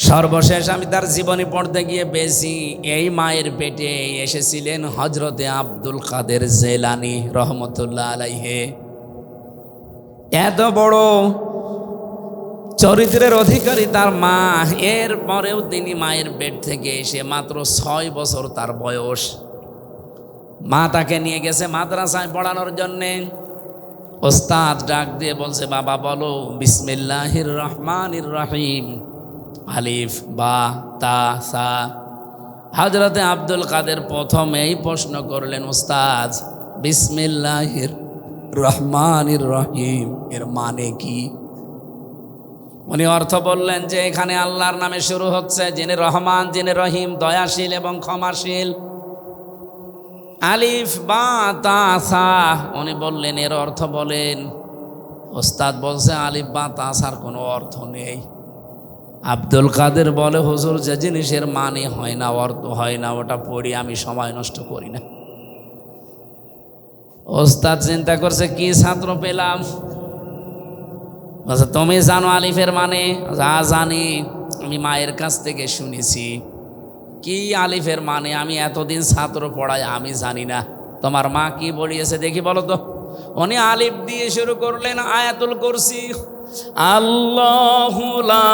সর্বশেষ আমি তার জীবনী পড়তে গিয়ে পেয়েছি, এই মায়ের পেটে এসেছিলেন হজরতে আব্দুল কাদের জেলানি রহমতুল্লাহ আলাইহে। এত বড় চরিত্রের অধিকারী তার মা, এর পরেও তিনি মায়ের পেট থেকে এসে মাত্র 6 বছর তার বয়স, মা তাকে নিয়ে গেছে মাদ্রাসায় পড়ানোর জন্যে। ওস্তাদ ডাক দিয়ে বলছে, বাবা বলো বিসমিল্লাহির রহমানির রহিম, আলিফ বা তা সা। হযরতে আব্দুল কাদের প্রথমেই প্রশ্ন করলেন, ওস্তাদ বিসমিল্লাহির রহমানির রহিম এর মানে কি? উনি অর্থ বললেন যে এখানে আল্লাহর নামে শুরু হচ্ছে, যিনি রহমান, যিনি রহিম, দয়াশীল এবং ক্ষমাশীল। আলিফ বা তা সা, উনি বললেন এর অর্থ বলেন। ওস্তাদ বলছে আলিফ বা তা সার কোনো অর্থ নেই। আব্দুল কাদের বলে হুজুর যে জিনিসের মানে হয় না, অর্থ হয় না, ওটা পড়ি আমি সময় নষ্ট করি না। ওস্তাদ চিন্তা করছে কি ছাত্র পেলাম। তুমি জানো আলিফের মানে? যা জানি, আমি মায়ের কাছ থেকে শুনেছি। কি আলিফের মানে? আমি এতদিন ছাত্র পড়াই, আমি জানি না। তোমার মা কি বলিয়েছে দেখি বলো তো। উনি আলিফ দিয়ে শুরু করলেন আয়াতুল কুরসি। আল্লাহু লা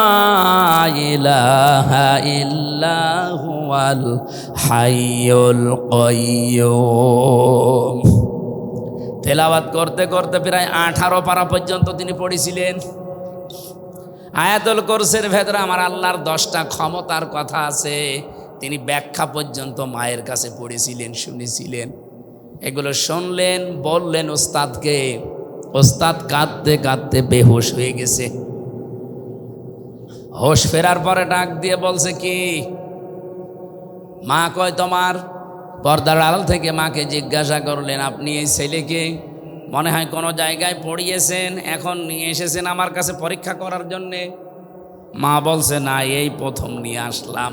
ইলাহা ইল্লা হুয়াল হাইয়ুল কাইয়্যুম। তেলাওয়াত করতে করতে প্রায় 18 পারা পর্যন্ত তিনি পড়েছিলেন। আয়াতুল কুরসির ভেতরে আমার আল্লাহর 10টা ক্ষমতার কথা আছে। তিনি ব্যাখ্যা পর্যন্ত মায়ের কাছে পড়েছিলেন, শুনেছিলেন। এগুলো শুনলেন, বললেন ওস্তাদকে। ওস্তাদ কাঁদতে কাঁদতে বেহুশ হয়ে গেছে। হোশ ফেরার পরে ডাক দিয়ে বলছে কি? মা কয় তোমার? পর্দার আড়াল থেকে মাকে জিজ্ঞাসা করলেন, আপনি এই ছেলেকে মনে হয় কোনো জায়গায় পড়িয়েছেন, এখন নিয়ে এসেছেন আমার কাছে পরীক্ষা করার জন্যে? মা বলছে না, এই প্রথম নিয়ে আসলাম।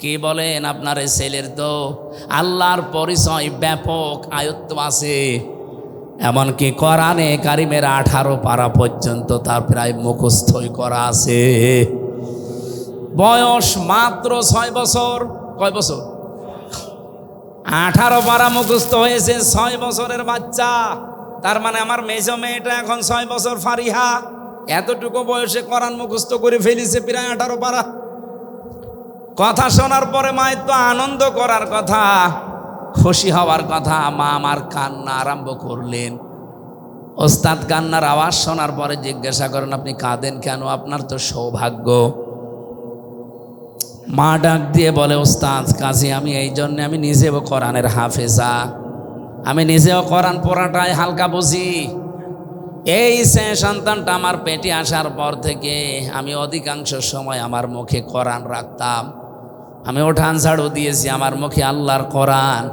কি বলেন? আপনার এই ছেলের তো আল্লাহর পরিচয় ব্যাপক আয়ত্ত আছে, এমনকি কোরআনে কারিমের 18 পারা পর্যন্ত তার প্রায় মুখস্থই করা আছে। বয়স মাত্র 6 বছর। কয় বছর? 18 পারা মুখস্থ হয়েছে 6 বছরের বাচ্চা। তার মানে আমার মেজো মেয়েটা এখন 6 বছর, ফারিহা এতটুকু বয়সে কোরআন মুখস্থ করে ফেলেছে প্রায় 18 পারা। কথা শোনার পরে মায়ের তো আনন্দ করার কথা, খুশি হওয়ার কথা। মা আমার কান্না আরম্ভ করলেন। ওস্তাদ কান্নার আওয়াজ শোনার পরে জিজ্ঞাসা করেন, আপনি কাঁদেন কেন? আপনার তো সৌভাগ্য। মা ডাক দিয়ে বলে, ওস্তাদ কাজী আমি এই জন্যে, আমি নিজেও কোরআনের হাফেজা, আমি নিজেও কোরআন পড়াটাই হালকা বুঝি। এই সন্তানটা আমার পেটে আসার পর থেকে আমি অধিকাংশ সময় আমার মুখে কোরআন রাখতাম। আমি উঠান ঝাড়ু দিয়েছি, আমার মুখে আল্লাহর কোরআন।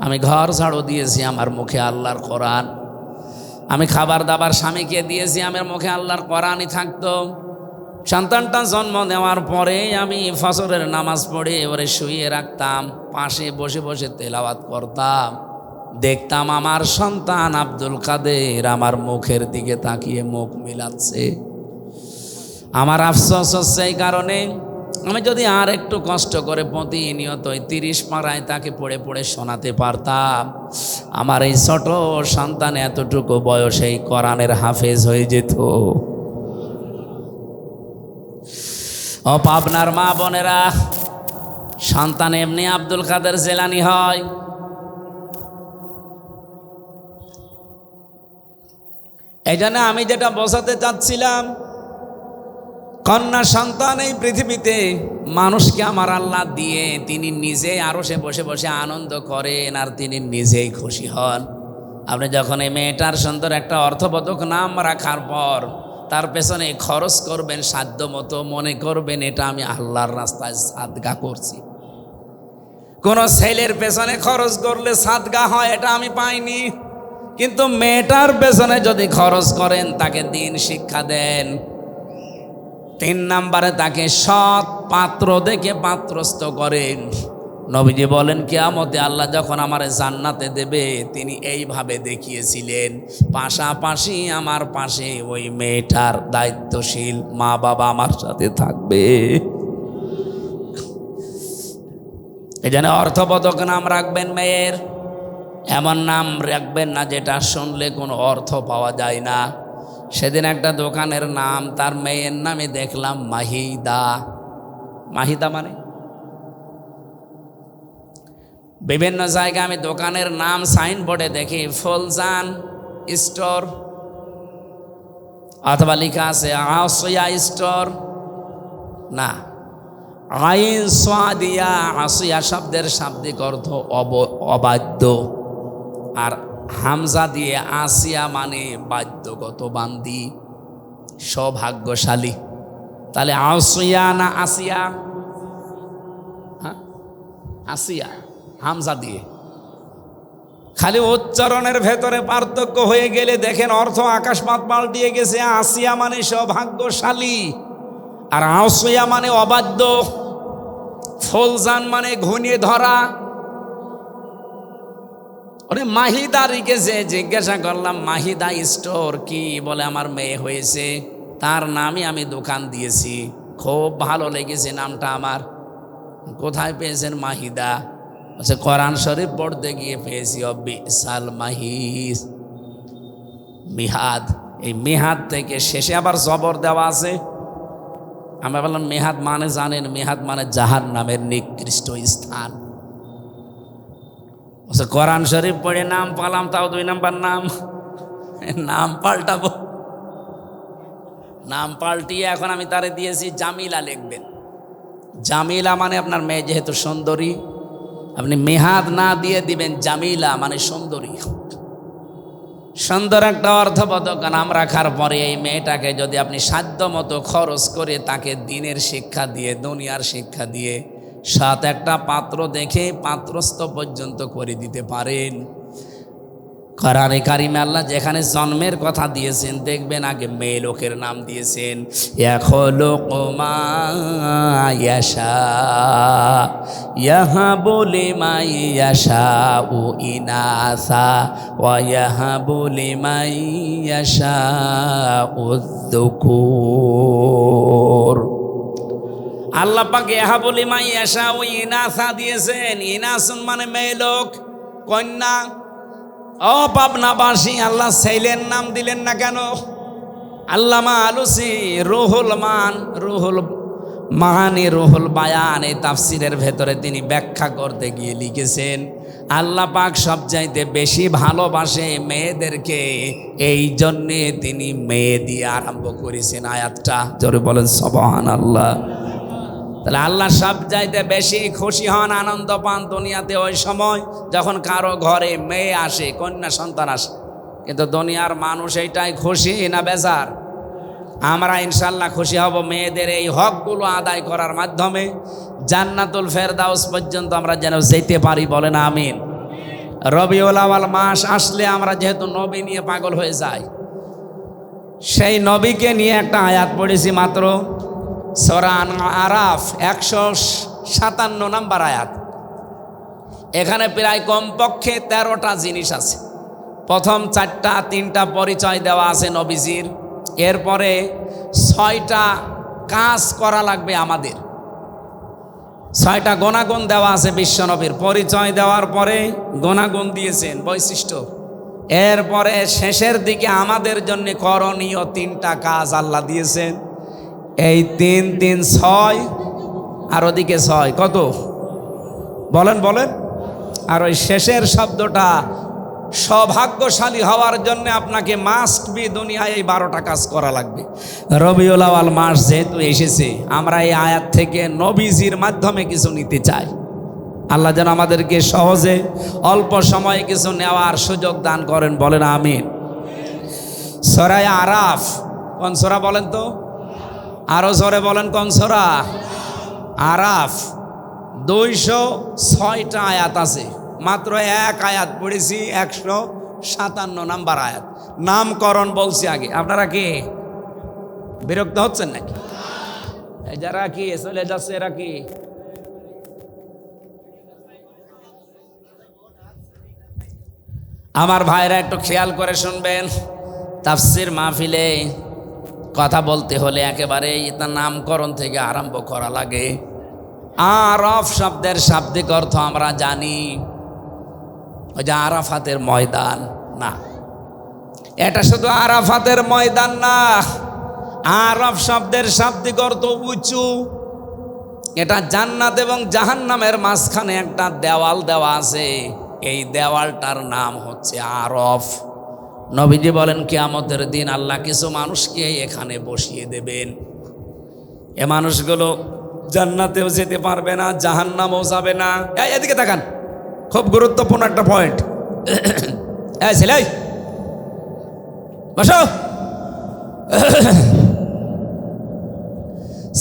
আমি ঘর ঝাড়ু দিয়েছি, আমার মুখে আল্লাহর কোরআন। আমি খাবার দাবার স্বামীকে দিয়েছি, আমার মুখে আল্লাহর কোরআনই থাকতো। সন্তানটা জন্ম নেওয়ার পরে আমি ফজরের নামাজ পড়ে এবারে শুয়ে রাখতাম, পাশে বসে বসে তেলাওয়াত করতাম। দেখতাম আমার সন্তান আব্দুল কাদের আমার মুখের দিকে তাকিয়ে মুখ মিলাচ্ছে। আমার আফসোস হচ্ছে এই কারণে, আমি যদি আর একটু কষ্ট করে প্রতিনিয়ত 30 পারায় তাকে পড়ে পড়ে শোনাতে পারতাম, আমার এই ছোট সন্তান এতটুকু বয়সেই কোরআনের হাফেজ হয়ে যেত। ও পাবনার মা বোনেরা, সন্তান এমনি আব্দুল কাদের জেলানি হয়। এই জন্য আমি যেটা বোঝাতে চাচ্ছিলাম, কন্যা সন্তান এই পৃথিবীতে মানুষকে আমার আল্লাহ দিয়ে তিনি নিজে আরশে বসে বসে আনন্দ করেন আর তিনি নিজেই খুশি হন। আপনি যখন এই মেয়েটার সুন্দর একটা অর্থবোধক নাম রাখার পর তার পেছনে খরচ করবেন সাধ্য মতো, মনে করবেন এটা আমি আল্লাহর রাস্তায় সাদগা করছি। কোন ছেলের পেছনে খরচ করলে সাদগা হয় এটা আমি পাইনি, কিন্তু মেয়েটার পেছনে যদি খরচ করেন, তাকে দিন শিক্ষা দেন, 3 নম্বরে তাকে সৎ পাত্র দেখে পাত্রস্থ করেন। নবীজি বলেন কিয়ামতে আল্লাহ যখন আমার জান্নাতে দেবে, তিনি এইভাবে দেখিয়েছিলেন, পাশাপাশি আমার পাশে ওই মেয়েটার দায়িত্বশীল মা বাবা আমার সাথে থাকবে। এই জন্য অর্থবোধক নাম রাখবেন মেয়ের, এমন নাম রাখবেন না যেটা শুনলে কোনো অর্থ পাওয়া যায় না। সেদিন একটা দোকানের নাম, তার মেয়ের নামে দেখলাম মাহিদা। মাহিদা মানে বিভিন্ন জায়গায় আমি দোকানের নাম সাইনবোর্ডে দেখি ফুলজান স্টোর, অথবা লেখা আছে আসিয়া স্টোর। না, আইন সাদিয়া, আসিয়া শব্দের শাব্দিক অর্থ অবাধ্য, আর হামজা দিয়ে আসিয়া মানে বাধ্যগত বান্দি, সৌভাগ্যশালী। তাহলে আসিয়া না আসিয়া? হ্যাঁ, আসিয়া হামজা দিয়ে। খালি উচ্চারণের ভেতরে পার্থক্য হয়ে গেলে দেখেন অর্থ আকাশপাত পাল্টিয়ে গেছে। আসিয়া মানে সৌভাগ্যশালী, আর আসিয়া মানে অবাধ্য। ফলজান মানে ঘনিয়ে ধরা। ওরে মাহিদা রেখেছে, জিজ্ঞাসা করলাম মাহিদা স্টোর কি? বলে আমার মেয়ে হয়েছে, তার নামই আমি দোকান দিয়েছি। খুব ভালো লেগেছে নামটা আমার। কোথায় পেয়েছেন মাহিদা? বলছে কোরআন শরীফ পড়তে গিয়ে পেয়েছি। বিসাল মাহিস, মিহাদ। এই মেহাদ থেকে শেষে আবার জবর দেওয়া আছে। আমরা বললাম মেহাদ মানে জানেন? মেহাদ মানে জাহান্নামের নিকৃষ্ট স্থান। কোরআন শরীফ পড়ে নাম পালাম, তাও 2 নাম্বার নাম। নাম পাল্টাবো, নাম পাল্টিয়ে এখন আমি তারে দিয়েছি জামিলা লিখবেন। জামিলা মানে আপনার মেয়ে যেহেতু সুন্দরী, আপনি মেহাদ না দিয়ে দিবেন জামিলা মানে সুন্দরী। সুন্দর একটা অর্থবোধক নাম রাখার পরে এই মেয়েটাকে যদি আপনি সাধ্য মতো খরচ করে তাকে দিনের শিক্ষা দিয়ে, দুনিয়ার শিক্ষা দিয়ে, সাথে একটা পাত্র দেখে পাত্রস্থ পর্যন্ত করে দিতে পারেন। কোরআনে কারিমে আল্লাহ যেখানে জন্মের কথা দিয়েছেন দেখবেন আগে মেয়ে লোকের নাম দিয়েছেন। ইয়াখলুকু মা ইয়াশা ইয়াহাবু লিমান ইয়াশাউ ইনাসা ওয়া ইয়াহাবু লিমান ইয়াশাউ যুকুর। আল্লাহ পাক ইয়াহাবু লিমান ইয়াশাউ ইনাসা দিয়েছেন। ইনাসুন মানে মেয়ে লোক, কন্যা। ও পাবনাবাসী, আল্লাহ ছেলের নাম দিলেন না কেন? আল্লামা আলুসি রুহুল মাহানি রুহুল বায়ান এই তাফসিরের ভেতরে তিনি ব্যাখ্যা করতে গিয়ে লিখেছেন আল্লাহ পাক সবচাইতে বেশি ভালোবাসে মেয়েদেরকে, এই জন্যে তিনি মেয়ে দিয়ে আরম্ভ করেছেন আয়াতটা। জোরে বলেন সুবহানাল্লাহ। তাহলে আল্লাহ সবচাইতে বেশি খুশি হন, আনন্দ পান দুনিয়াতে ওই সময় যখন কারো ঘরে মেয়ে আসে, কন্যা সন্তান আসে। কিন্তু দুনিয়ার মানুষ এইটাই খুশি না বেজার? আমরা ইনশাল্লাহ খুশি হব মেয়েদের এই হকগুলো আদায় করার মাধ্যমে। জান্নাতুল ফেরদাউস পর্যন্ত আমরা যেন যেতে পারি, বলেন আমিন। রবিউল আউয়াল মাস আসলে আমরা যেহেতু নবী নিয়ে পাগল হয়ে যাই, সেই নবীকে নিয়ে একটা আয়াত পড়েছি মাত্র, সূরা আরাফ 157 নম্বর আয়াত। এখানে প্রায় কমপক্ষে 13টা জিনিস আছে। প্রথম 3টা পরিচয় দেওয়া আছে নবীজির, এরপরে 6টা কাজ করা লাগবে আমাদের। 6টা গুণাগুণ দেওয়া আছে বিশ্বনবীর। পরিচয় দেওয়ার পরে গুণাগুণ দিয়েছেন, বৈশিষ্ট্য। এরপরে শেষের দিকে আমাদের জন্য করণীয় 3টা কাজ আল্লাহ দিয়েছেন। এই 3 3 6 আর ওদিকে 6 কত? বলেন বলেন। আর ওই শেষের শব্দটা সৌভাগ্যশালী হওয়ার জন্য আপনাকে মাস্ট বি দুনিয়ায় এই 12টা কাজ করা লাগবে। রবিউল আউয়াল মাস যেহেতু এসেছে, আমরা এই আয়াত থেকে নবীজির মাধ্যমে কিছু নিতে চাই। আল্লাহ যেন আমাদেরকে সহজে অল্প সময়ে কিছু নেওয়ার সুযোগ দান করেন, বলেন আমিন। সূরা আরাফ কোন সূরা বলেন তো? আরো জোরে বলেন, কোন সূরা? আরাফ। 206টা আয়াত আছে, মাত্র এক আয়াত পড়েছি, 157 নম্বর আয়াত। নামকরণ বলছি আগে। আপনারা কি বিরক্ত হচ্ছেন নাকি? যারা কি চলে যাচ্ছে এরা কি? আমার ভাইরা একটু খেয়াল করে শুনবেন। তাফসির মাহফিলে কথা বলতে হলে একেবারে তার নামকরণ থেকে আরম্ভ করা লাগে। আরাফ শব্দের শাব্দিক অর্থ আমরা জানি, ওই যে আরাফাতের ময়দান না। এটা শুধু আরাফাতের ময়দান না, আরাফ শব্দের শাব্দিক অর্থ উঁচু। এটা জান্নাত এবং জাহান্নামের মাঝখানে একটা দেওয়াল দেওয়া আছে, এই দেওয়ালটার নাম হচ্ছে আরফ। নবীজি বলেন কিয়ামতের দিন আল্লাহ কিছু মানুষকে এখানে বসিয়ে দেবেন। এ মানুষগুলো জান্নাতেও যেতে পারবে না, জাহান্নামেও যাবে না। এদিকে তাকান, খুব গুরুত্বপূর্ণ একটা পয়েন্ট। ছেলে বসো।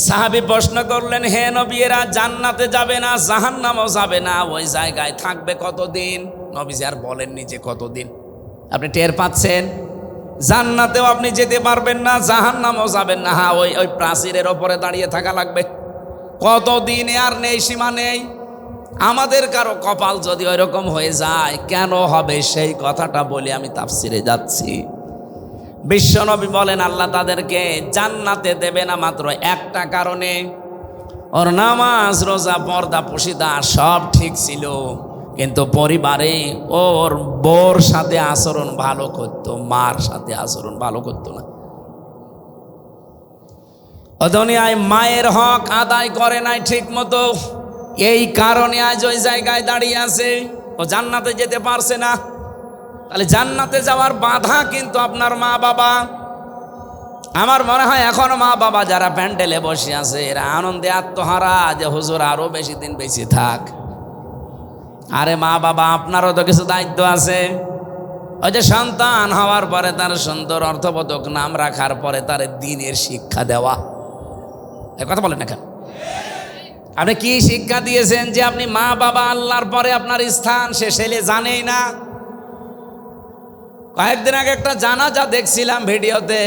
সাহাবী প্রশ্ন করলেন, হে নবী, এরা জান্নাতে যাবে না জাহান্নামও যাবে না, ওই জায়গায় থাকবে কতদিন? নবীজি আর বলেননি যে কতদিন। আপনি টের পাচ্ছেন, জান্নাতেও আপনি যেতে পারবেন না, জাহান্নামও যাবেন না। হ্যাঁ, ওই ওই প্রাচীরের ওপরে দাঁড়িয়ে থাকা লাগবে। কতদিন আর নেই, সীমা নেই। আমাদের কারো কপাল যদি ওইরকম হয়ে যায়, কেন হবে সেই কথাটা বলে আমি তাফসিরে যাচ্ছি। বিশ্বনবী বলেন, আল্লাহ তাদেরকে জান্নাতে দেবে না মাত্র একটা কারণে, ওর নামাজ রোজা পর্দা পুশিদা সব ঠিক ছিল, কিন্তু পরিবারে ওর বোর সাথে আচরণ ভালো করতো, মার সাথে আচরণ ভালো করতো না। ও দুনিয়ায় মায়ের হক আদায় করে নাই ঠিক মতো, এই কারণে আজ ওই জায়গায় দাঁড়িয়ে আছে, ও জান্নাতে যেতে পারছে না। তাহলে জান্নাতে যাওয়ার বাধা কিন্তু আপনার মা বাবা। আমার মনে হয় এখন মা বাবা যারা প্যান্ডেলে বসে আছে, এরা আনন্দে আত্মহারা যে হুজুর আরো বেশি দিন বেঁচে থাক। আরে মা বাবা, আপনারও তো কিছু দায়িত্ব আছে। ওই যে সন্তান হওয়ার পরে তার সুন্দর অর্থবোধক নাম রাখার পরে তার দ্বীনের শিক্ষা দেওয়া। এ কথা বলেন না কেন? আপনি কি শিক্ষা দিয়েছেন যে আপনি মা বাবা আল্লাহর পরে আপনার স্থান সে ছেলে জানেই না? কয়েকদিন আগে একটা জানাজা দেখছিলাম ভিডিওতে,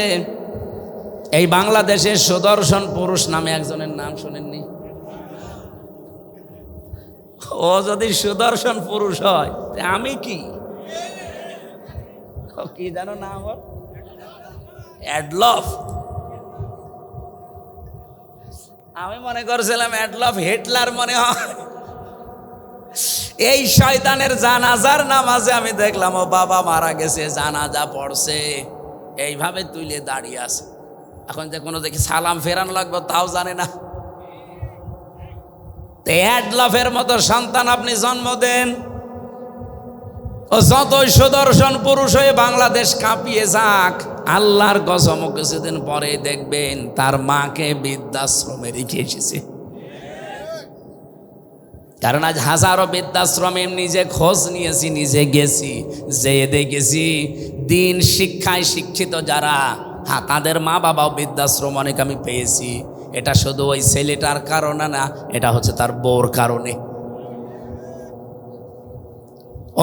এই বাংলাদেশের সুদর্শন পুরুষ নামে একজনের নাম শুনেননি? ও যদি সুদর্শন পুরুষ হয়, আমি কি কি জানো নাম? অ্যাডলফ। আমি মনে করছিলাম অ্যাডলফ হিটলার মনে হয়। এই শয়তানের জানাজার নামাজে আমি দেখলাম ও বাবা মারা গেছে, জানাজা পড়ছে, এইভাবে তুলে দাঁড়িয়ে আছে। এখন যে কোনো দেখি সালাম ফেরানো লাগবে তাও জানে না। অ্যাডলফের মতো সন্তান আপনি জন্ম দেন, ও যতই সুদর্শন পুরুষ হয়ে বাংলাদেশ কাঁপিয়ে যাক, আল্লাহর কসম কিছুদিন পরে দেখবেন তার মাকে বৃদ্ধাশ্রমে রেখে এসেছে। কারণ আজ হাজারো বৃদ্ধাশ্রমে নিজে খোঁজ নিয়েছি, নিজে গেছি, যেয়ে দেখেছি দিন শিক্ষায় শিক্ষিত যারা, হ্যাঁ, তাদের মা বাবাও বৃদ্ধাশ্রম অনেক আমি পেয়েছি। এটা শুধু ওই ছেলেটার কারণে না, এটা হচ্ছে তার বউর কারণে।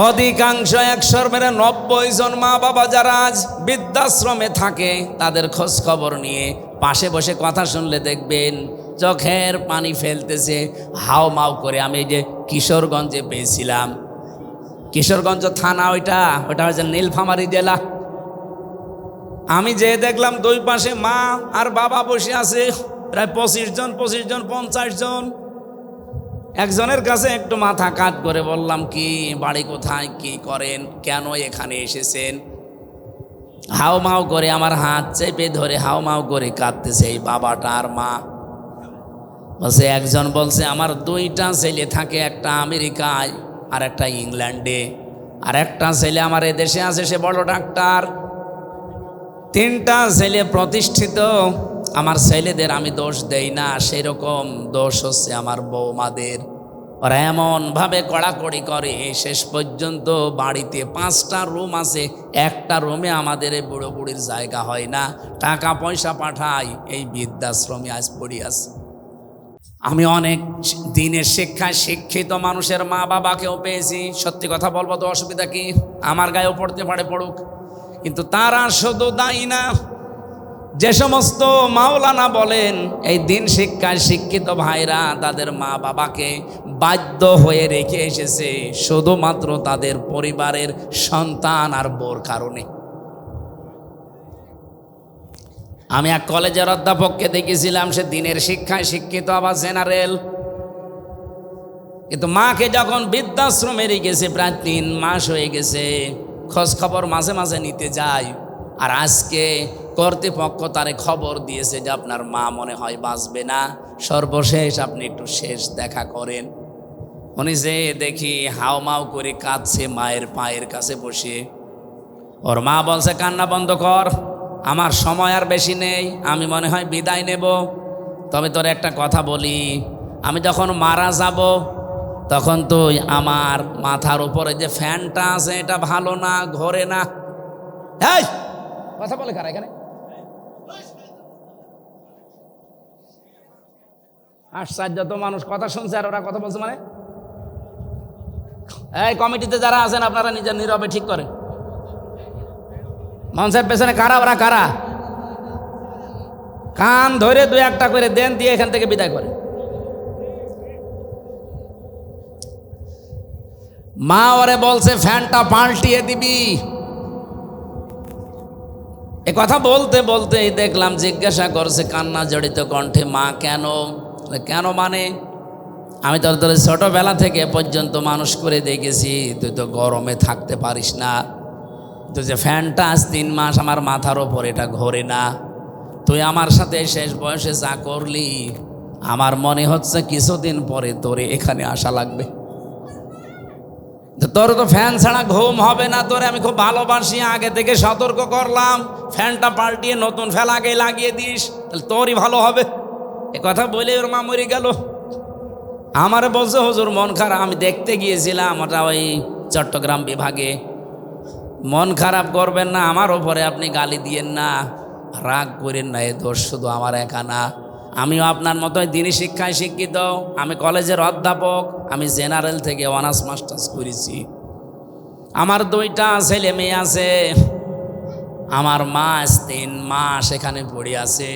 অধিকাংশ 190 জন মা বাবা যারা আজ বৃদ্ধাশ্রমে থাকে, তাদের খোঁজ খবর নিয়ে পাশে বসে কথা শুনলে দেখবেন চোখের পানি ফেলতেছে, হাও মাও করে। আমি যে কিশোরগঞ্জে পেয়েছিলাম, কিশোরগঞ্জ থানা, ওইটা হচ্ছে নীলফামারী জেলা। আমি যে দেখলাম দুই পাশে মা আর বাবা বসে আছে, প্রায় 25 জন 50 জন। একজনের কাছে একটু মাথা কাট করে বললাম, কি বাড়ি কোথায়, কি করেন, কেন এখানে এসেছেন? হাওমাও করে আমার হাত চেপে ধরে হাওমাও করে কাঁদতেছে এই বাবাটা আর মা। বলছে, একজন বলছে আমার 2টা ছেলে থাকে, একটা আমেরিকায় আর একটা ইংল্যান্ডে, আর একটা ছেলে আমার এদেশে আছে, সে বড় ডাক্তার। 3টা ছেলে প্রতিষ্ঠিত। আমার ছেলেদের আমি দোষ দেই না, সেরকম দোষ হচ্ছে আমার বৌমাদের। ওরা এমনভাবে কড়াকড়ি করে, শেষ পর্যন্ত বাড়িতে 5টা রুম আছে, একটা রুমে আমাদের এই বুড়ো বুড়ির জায়গা হয় না, টাকা পয়সা পাঠাই, এই বৃদ্ধাশ্রমে আজ পড়ি আছে। আমি অনেক দিনের শিক্ষায় শিক্ষিত মানুষের মা বাবাকেও পেয়েছি। সত্যি কথা বলবো তো অসুবিধা কি? আমার গায়েও পড়তে পারে, পড়ুক, কিন্তু তারা শুধু দায়ী না। যে সমস্ত মাওলানা বলেন এই দিন শিক্ষায় শিক্ষিত ভাইরা তাদের মা বাবাকে বাধ্য হয়ে রেখে এসেছে শুধুমাত্র তাদের পরিবারের সন্তান আর বউর কারণে। আমি এক কলেজের অধ্যাপককে দেখেছিলাম, সে দিনের শিক্ষায় শিক্ষিত, আবার জেনারেল, কিন্তু মাকে যখন বৃদ্ধাশ্রমে রেখেছে, প্রায় 3 মাস হয়ে গেছে, খোঁজ খবর মাঝে মাঝে নিতে যায়। আর আজকে কর্তৃপক্ষ তারে খবর দিয়েছে যে আপনার মা মনে হয় বাঁচবে না, সর্বশেষ আপনি একটু শেষ দেখা করেন। উনি যে দেখি হাওমাও করে কাঁদছে মায়ের পায়ের কাছে বসে। ওর মা বলছে, কান্না বন্ধ কর, আমার সময় আর বেশি নেই, আমি মনে হয় বিদায় নেব। তবে তোর একটা কথা বলি, আমি যখন মারা যাব তখন তো আমার মাথার উপরে যে ফ্যানটা আছে এটা ভালো না, ঘোরে না। এই কথা বলে কারা এখানে? আশ্চর্য তো, মানুষ কথা শুনছে আর ওরা কথা বলছে মানে। এই কমিটিতে যারা আছেন আপনারা নিজের নীরবে ঠিক করেন। মঞ্চের পেছনে কারা, ওরা কারা? কান ধরে দুই একটা করে দেন, দিয়ে এখান থেকে বিদায় করে। মা ওরে বলছে ফ্যানটা পাল্টিয়ে দিবি। এ কথা বলতে বলতে দেখলাম জিজ্ঞাসা করছে কান্না জড়িত কণ্ঠে, মা কেন? কেন মানে? আমি তোর তোর ছোটবেলা থেকে পর্যন্ত মানুষ করে দেখেছি, তুই তো গরমে থাকতে পারিস না। তুই যে ফ্যানটা আজ 3 মাস আমার মাথার ওপর, এটা ঘোরে না। তুই আমার সাথে শেষ বয়সে যা করলি, আমার মনে হচ্ছে কিছুদিন পরে তোরে এখানে আসা লাগবে। তোর তো ফ্যান ছাড়া ঘুম হবে না, তোরে আমি খুব ভালোবাসি, আগে থেকে সতর্ক করলাম, ফ্যানটা পাল্টিয়ে নতুন ফ্যান আগে লাগিয়ে দিস, তাহলে তোরই ভালো হবে। এ কথা বলে ওর মা মরে গেল। আমার বলছে হুজুর মন খারাপ, আমি দেখতে গিয়েছিলাম ওটা ওই চট্টগ্রাম বিভাগে। মন খারাপ করবেন না, আমার ওপরে আপনি গালি দিয়েন না, রাগ করেন না, এ দোষ শুধু আমার একা না। আমিও আপনার মতোই দিনী শিক্ষায় শিক্ষিত, আমি কলেজের অধ্যাপক, আমি জেনারেল থেকে অনার্স মাস্টার্স করেছি। আমার 2টা ছেলে মেয়ে আছে, আমার মা 3 মাস এখানে পড়ে আছে।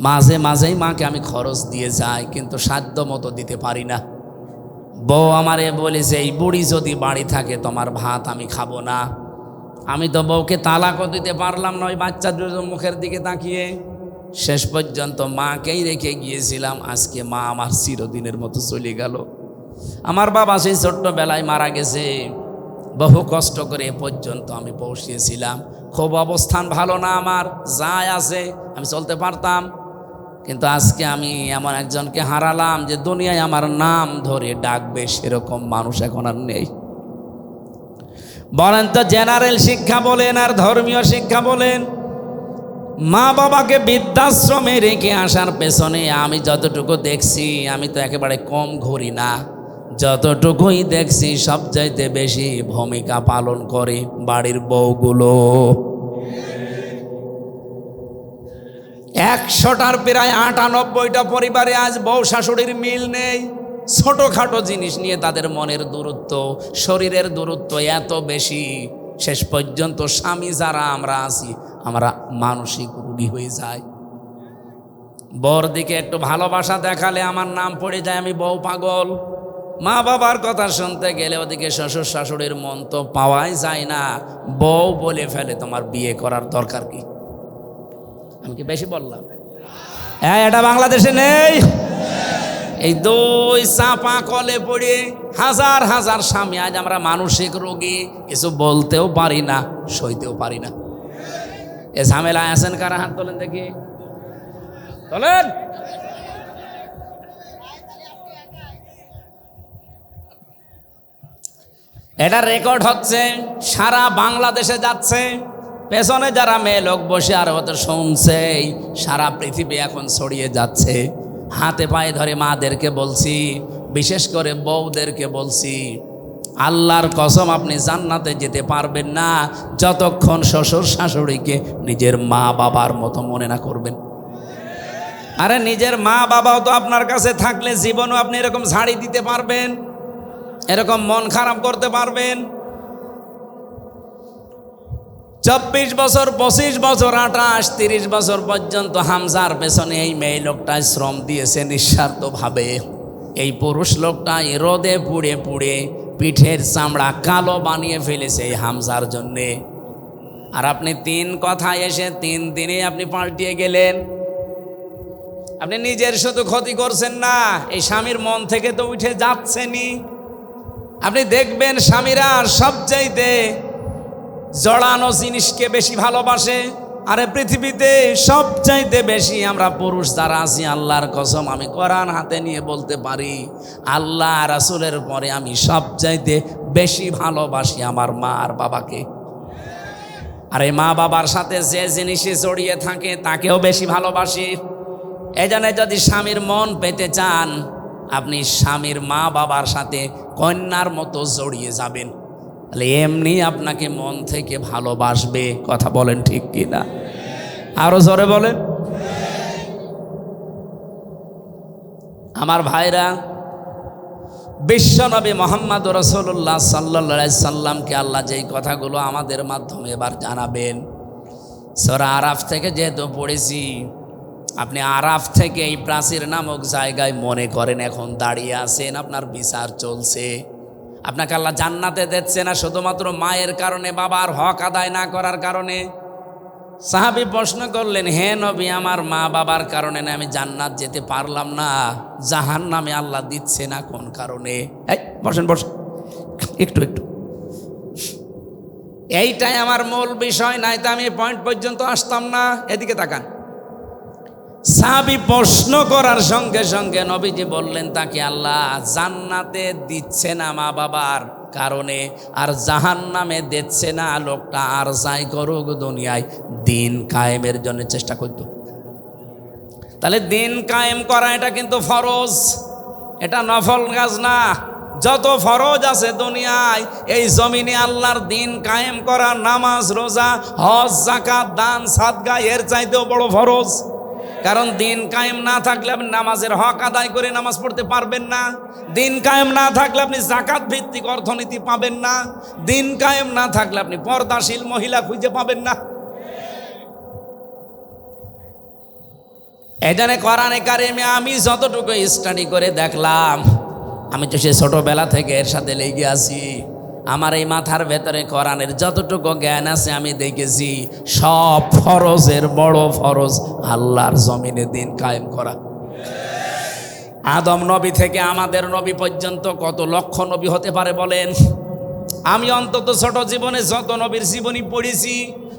মাঝে মাঝেই মাকে আমি খরচ দিয়ে যাই, কিন্তু সাধ্য মতো দিতে পারি না। বউ আমারে বলেছে এই বুড়ি যদি বাড়ি থাকে তোমার ভাত আমি খাবো না। আমি তো বউকে তালাকও দিতে পারলাম না, ওই বাচ্চা দুটো মুখের দিকে তাকিয়ে। শেষ পর্যন্ত মাকেই রেখে গিয়েছিলাম। আজকে মা আমার চিরদিনের মতো চলে গেল। আমার বাবা সেই ছোট্টবেলায় মারা গেছে, বহু কষ্ট করে এ পর্যন্ত আমি পৌঁছিয়েছিলাম। খুব অবস্থান ভালো না আমার, যাই আছে আমি চলতে পারতাম, কিন্তু আজকে আমি এমন একজনকে হারালাম যে দুনিয়ায় আমার নাম ধরে ডাকবে সেরকম মানুষ এখন আর নেই। বলেন তো, জেনারেল শিক্ষা বলেন আর ধর্মীয় শিক্ষা বলেন, মা বাবাকে বৃদ্ধাশ্রমে রেখে আসার পেছনে আমি যতটুকু দেখছি, আমি তো একেবারে কম ঘুরি না, যতটুকুই দেখছি সবচাইতে বেশি ভূমিকা পালন করে বাড়ির বউগুলো। 100টার প্রায় 98টা পরিবারে আজ বউ শাশুড়ির মিল নেই। ছোটোখাটো জিনিস নিয়ে তাদের মনের দূরত্ব, শরীরের দূরত্ব এত বেশি, শেষ পর্যন্ত স্বামী যারা আমরা আছি আমরা মানসিক রোগী হয়ে যাই। বউর দিকে একটু ভালোবাসা দেখালে আমার নাম পড়ে যায়, আমি বউ পাগল। মা বাবার কথা শুনতে গেলে ওদিকে শ্বশুর শাশুড়ির মন তো পাওয়াই যায় না, বউ বলে ফেলে তোমার বিয়ে করার দরকার কি। আমি কি বেশি বললাম? হ্যাঁ, এটা বাংলাদেশে নেই। এই 2 চাপা কলে পড়ে হাজার হাজার স্বামী আজ আমরা মানসিক রোগী, কিছু বলতেও পারি না, সইতেও পারি না। এ ঝামেলায় আছেন কারা? হাত তোলেন দেখি, তোলেন। এটা রেকর্ড হচ্ছে, সারা বাংলাদেশে যাচ্ছে। পেছনে যারা মেয়ে লোক বসে আর হয়তো শুনছে, সারা পৃথিবী এখন ছড়িয়ে যাচ্ছে। হাতে পায়ে ধরে মাদেরকে বলছি, বিশেষ করে বউদেরকে বলছি, আল্লাহর কসম আপনি জান্নাতে যেতে পারবেন না যতক্ষণ শ্বশুর শাশুড়িকে নিজের মা বাবার মতো মনে না করবেন। আরে নিজের মা বাবাও তো আপনার কাছে থাকলে জীবনও আপনি এরকম ঝাড়ি দিতে পারবেন, এরকম মন খারাপ করতে পারবেন। 24 বছর, 25 বছর, 28, 30 বছর পর্যন্ত হামজার পেছনে এই মেয়ে লোকটাই শ্রম দিয়েছে নিঃস্বার্থভাবে। এই পুরুষ লোকটাই রোদে পুড়ে পুড়ে পিঠের চামড়া কালো বানিয়ে ফেলেছে এই হামজার জন্যে। আর আপনি 3 কথায় এসে 3 দিনে আপনি পাল্টিয়ে গেলেন। আপনি নিজের শুধু ক্ষতি করছেন না, এই স্বামীর মন থেকে তো উঠে যাচ্ছেনই। আপনি দেখবেন স্বামীরা সবচাইতে জড়ানো জিনিসকে বেশি ভালোবাসে। আরে পৃথিবীতে সবচাইতে বেশি আমরা পুরুষ যারা আছি, আল্লাহর কসম আমি কোরআন হাতে নিয়ে বলতে পারি, আল্লাহ রাসূলের পরে আমি সবচাইতে বেশি ভালোবাসি আমার মা আর বাবাকে। আর এই মা বাবার সাথে যে জিনিসে জড়িয়ে থাকে তাকেও বেশি ভালোবাসি। এই জন্য যদি স্বামীর মন পেতে চান, আপনি স্বামীর মা বাবার সাথে কন্যার মতো জড়িয়ে যাবেন, তাহলে এমনি আপনাকে মন থেকে ভালোবাসবে। কথা বলেন ঠিক কিনা? আরো জোরে বলেন। আমার ভাইরা, বিশ্বনবী মোহাম্মদ রাসূলুল্লাহ সাল্লাল্লাহু আলাইহি সাল্লামকে আল্লাহ যেই কথাগুলো আমাদের মাধ্যমে এবার জানাবেন, সূরা আরাফ থেকে যেহেতু পড়েছি, আপনি আরাফ থেকে এই প্রাচীর নামক জায়গায় মনে করেন এখন দাঁড়িয়ে আছেন, আপনার বিচার চলছে। আপনাকে আল্লাহ জান্নাতে দিচ্ছে না শুধুমাত্র মায়ের কারণে, বাবার হক আদায় না করার কারণে। সাহাবী প্রশ্ন করলেন, হে নবী, আমার মা বাবার কারণে না আমি জান্নাত যেতে পারলাম না, জাহান্নামে আল্লাহ দিচ্ছে না কোন কারণে? এই বসেন বসেন, একটু একটু, এইটাই আমার মূল বিষয়, নাই তো আমি পয়েন্ট পর্যন্ত আসতাম না। এদিকে তাকান। সাহাবী প্রশ্ন করার সঙ্গে সঙ্গে নবীজি বললেন তাকে, আল্লাহ জান্নাতে দিচ্ছে না মা বাবার কারণে, আর জাহান্নামে দিচ্ছে না, লোকটা আর যাই করুক দুনিয়ায় দিন কায়েমের জন্য চেষ্টা করত। তাহলে দিন কায়েম করা এটা কিন্তু ফরজ, এটা নফল কাজ না। যত ফরজ আছে দুনিয়ায়, এই জমিনে আল্লাহর দিন কায়েম করা, নামাজ, রোজা, হজ, যাকাত, দান, সাদকা এর চাইতেও বড় ফরজ। কারণ দিন কায়েম না থাকলে আপনি নামাজের হক আদায় করে নামাজ পড়তে পারবেন না। দিন কায়েম না থাকলে আপনি যাকাত ভিত্তিক অর্থনীতি পাবেন না। দিন কায়েম না থাকলে আপনি পর্দাশীল মহিলা খুঁজে পাবেন না। এজন্য কোরআনে কারিমে আমি যতটুকু স্টাডি করে দেখলাম, আমি তো সে ছোটবেলা থেকে এর সাথে লেগে আছি, আমার এই মাথার ভেতরে কোরআনের যতটুকু জ্ঞান আছে আমি দেখেছি সব ফরজের বড় ফরজ আল্লাহর জমিনে দিন কায়েম করা। আদম নবী থেকে আমাদের নবী পর্যন্ত কত লক্ষ নবী হতে পারে বলেন? আমি অন্তত ছোট জীবনে যত নবীর জীবনী পড়েছি,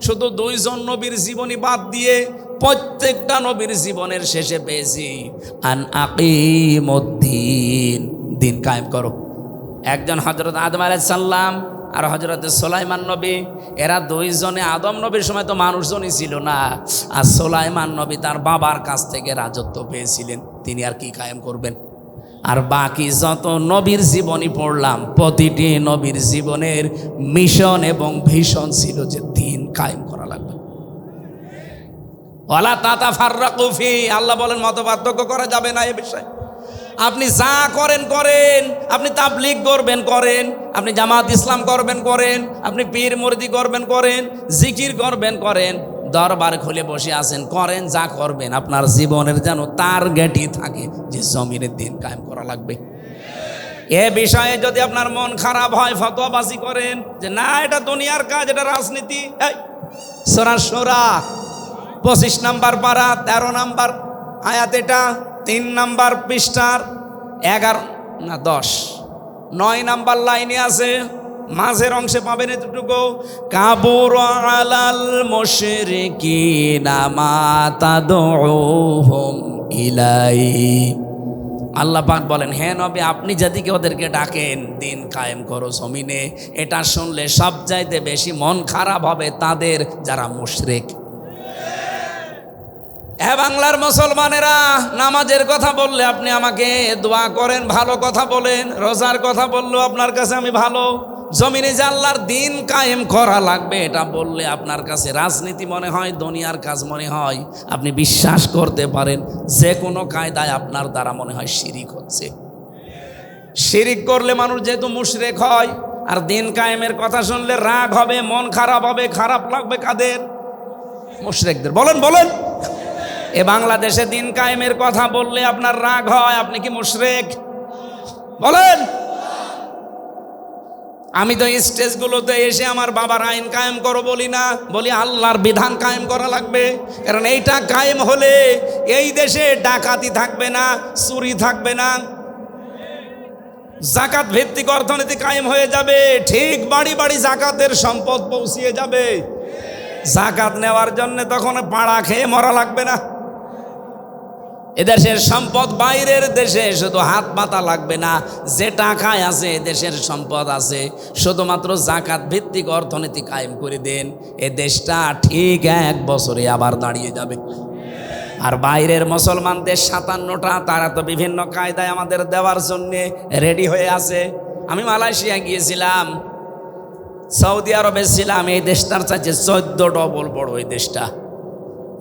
শুধু 2 জন নবীর জীবনী বাদ দিয়ে প্রত্যেকটা নবীর জীবনের শেষে পেয়েছি আন আকিমুদ্দিন, দিন কায়েম করো। একজন হযরত আদম আলাইহিস সালাম আর হযরত সুলাইমান নবী, এরা 2 জনে, আদম নবীর সময় তো মানুষজনই ছিল না, আর সুলাইমান নবী তার বাবার কাছ থেকে রাজত্ব পেয়েছিলেন, তিনি আর কি কায়েম করবেন? আর বাকি যত নবীর জীবনী পড়লাম, প্রতিটি নবীর জীবনের মিশন এবং ভিশন ছিল যে দিন কায়েম করা লাগবে। ওয়ালা তাতাফাররাকু ফি, আল্লাহ বলেন মতপার্থক্য করা যাবে না এ বিষয়ে। আপনি যা করেন করেন, আপনি তাবলীগ করবেন করেন, আপনি জামাত ইসলাম করবেন করেন, আপনি পীর মুরিদি করবেন করেন, জিকির করবেন করেন, দরবার খুলে বসে আছেন করেন, যা করবেন আপনার জীবনের যেন টার্গেটই থাকে যে জমিনের দিন কায়েম করা লাগবে। এ বিষয়ে যদি আপনার মন খারাপ হয়, ফতোয়াবাজি করেন যে না এটা দুনিয়ার কাজ, এটা রাজনীতি, সূরা শূরা 25 নম্বর পারা 13 নম্বর আয়াত, এটা 3 নম্বর পৃষ্ঠার 11 না 10 9 নম্বর লাইনে আছে, মাঝের অংশে পাবেন এতটুকু, কাবুর আলাল মুশরিকিনা মা তাদউহুম ইলাই। আল্লাহ পাক বলেন, হে নবী আপনি যেদিকে ওদেরকে ডাকেন দিন কায়েম করো জমিনে, এটা শুনলে সবচাইতে বেশি মন খারাপ হবে তাদের যারা মুশরিক। বাংলার মুসলমানেরা, নামাজের কথা বললে আপনি আমাকে দোয়া করেন, ভালো কথা বলেন, রোজার কথা বললেও আপনার কাছে আমি ভালো, জমিনে যে আল্লাহর দিন কায়েম করা লাগবে এটা বললে আপনার কাছে রাজনীতি মনে হয়, দুনিয়ার কাজ মনে হয়। আপনি বিশ্বাস করতে পারেন যে কোনো কায়দায় আপনার দ্বারা মনে হয় শিরিক হচ্ছে। শিরিক করলে মানুষ যেহেতু মুশরিক হয়, আর দিন কায়েমের কথা শুনলে রাগ হবে, মন খারাপ হবে, খারাপ লাগবে কাদের? মুশরিকদের। বলেন বলেন, এ বাংলাদেশে দিন কায়েমের কথা বললে আপনার রাগ হয়, আপনি কি মুশরিক? বলেন। আমি তো স্টেজগুলোতে এসে আমার বাবার আইন কায়েম করো বলি না, বলি আল্লাহর বিধান কায়েম করা লাগবে। কারণ এইটা কায়েম হলে এই দেশে ডাকাতি থাকবে না, চুরি থাকবে না, যাকাত ভিত্তিক অর্থনীতি কায়েম হয়ে যাবে, ঠিক বাড়ি বাড়ি যাকাতের সম্পদ পৌঁছিয়ে যাবে। যাকাত নেওয়ার জন্য তখন পাড়া খেয়ে মরা লাগবে না। এদেশের সম্পদ বাইরের দেশে শুধু হাত পাতা লাগবে না, যে টাকায় আছে দেশের সম্পদ আছে, শুধুমাত্র যাকাত ভিত্তিক অর্থনীতি কায়েম করে দেন, এ দেশটা ঠিক 1 বছরে আবার দাঁড়িয়ে যাবে। আর বাইরের মুসলমানদের 57টা, তারা তো বিভিন্ন কায়দায় আমাদের দেওয়ার জন্য রেডি হয়ে আছে। আমি মালয়েশিয়া গিয়েছিলাম, সৌদি আরবে ছিলাম, এই দেশটার চাইছে 14 ডবল বড় এই দেশটা।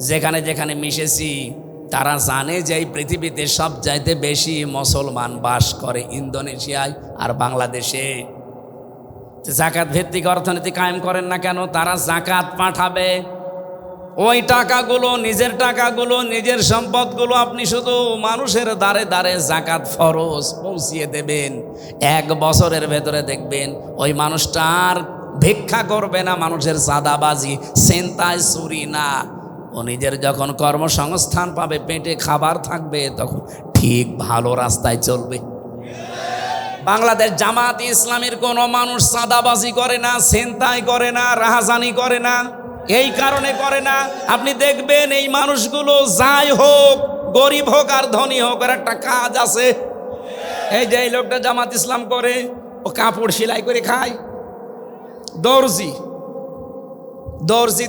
যেখানে যেখানে মিশেছি তারা জানে যে এই পৃথিবীতে সব চাইতে বেশি মুসলমান বাস করে ইন্দোনেশিয়ায় আর বাংলাদেশে। জাকাত ভিত্তিক অর্থনীতি কায়েম করেন না কেন? তারা জাকাত পাঠাবে, ওই টাকাগুলো, নিজের টাকাগুলো, নিজের সম্পদগুলো আপনি শুধু মানুষের দ্বারে দ্বারে জাকাত ফরজ পৌঁছিয়ে দেবেন। 1 বছরের ভেতরে দেখবেন ওই মানুষটা আর ভিক্ষা করবে না, মানুষের চাঁদাবাজি, ছিনতাই, চুরি না। ও নিজের যখন কর্মসংস্থান পাবে, পেটে খাবার থাকবে, তখন ঠিক ভালো রাস্তায় চলবে। বাংলাদেশ জামাত ইসলামের কোনো মানুষ চাঁদাবাজি করে না, ছিনতাই করে না, রাহাজানি করে না। এই কারণে করে না, আপনি দেখবেন এই মানুষগুলো যাই হোক, গরিব হোক আর ধনী হোক, আর একটা কাজ আছে। এই যে এই লোকটা জামাত ইসলাম করে, ও কাপড় সেলাই করে খায়, দর্জি।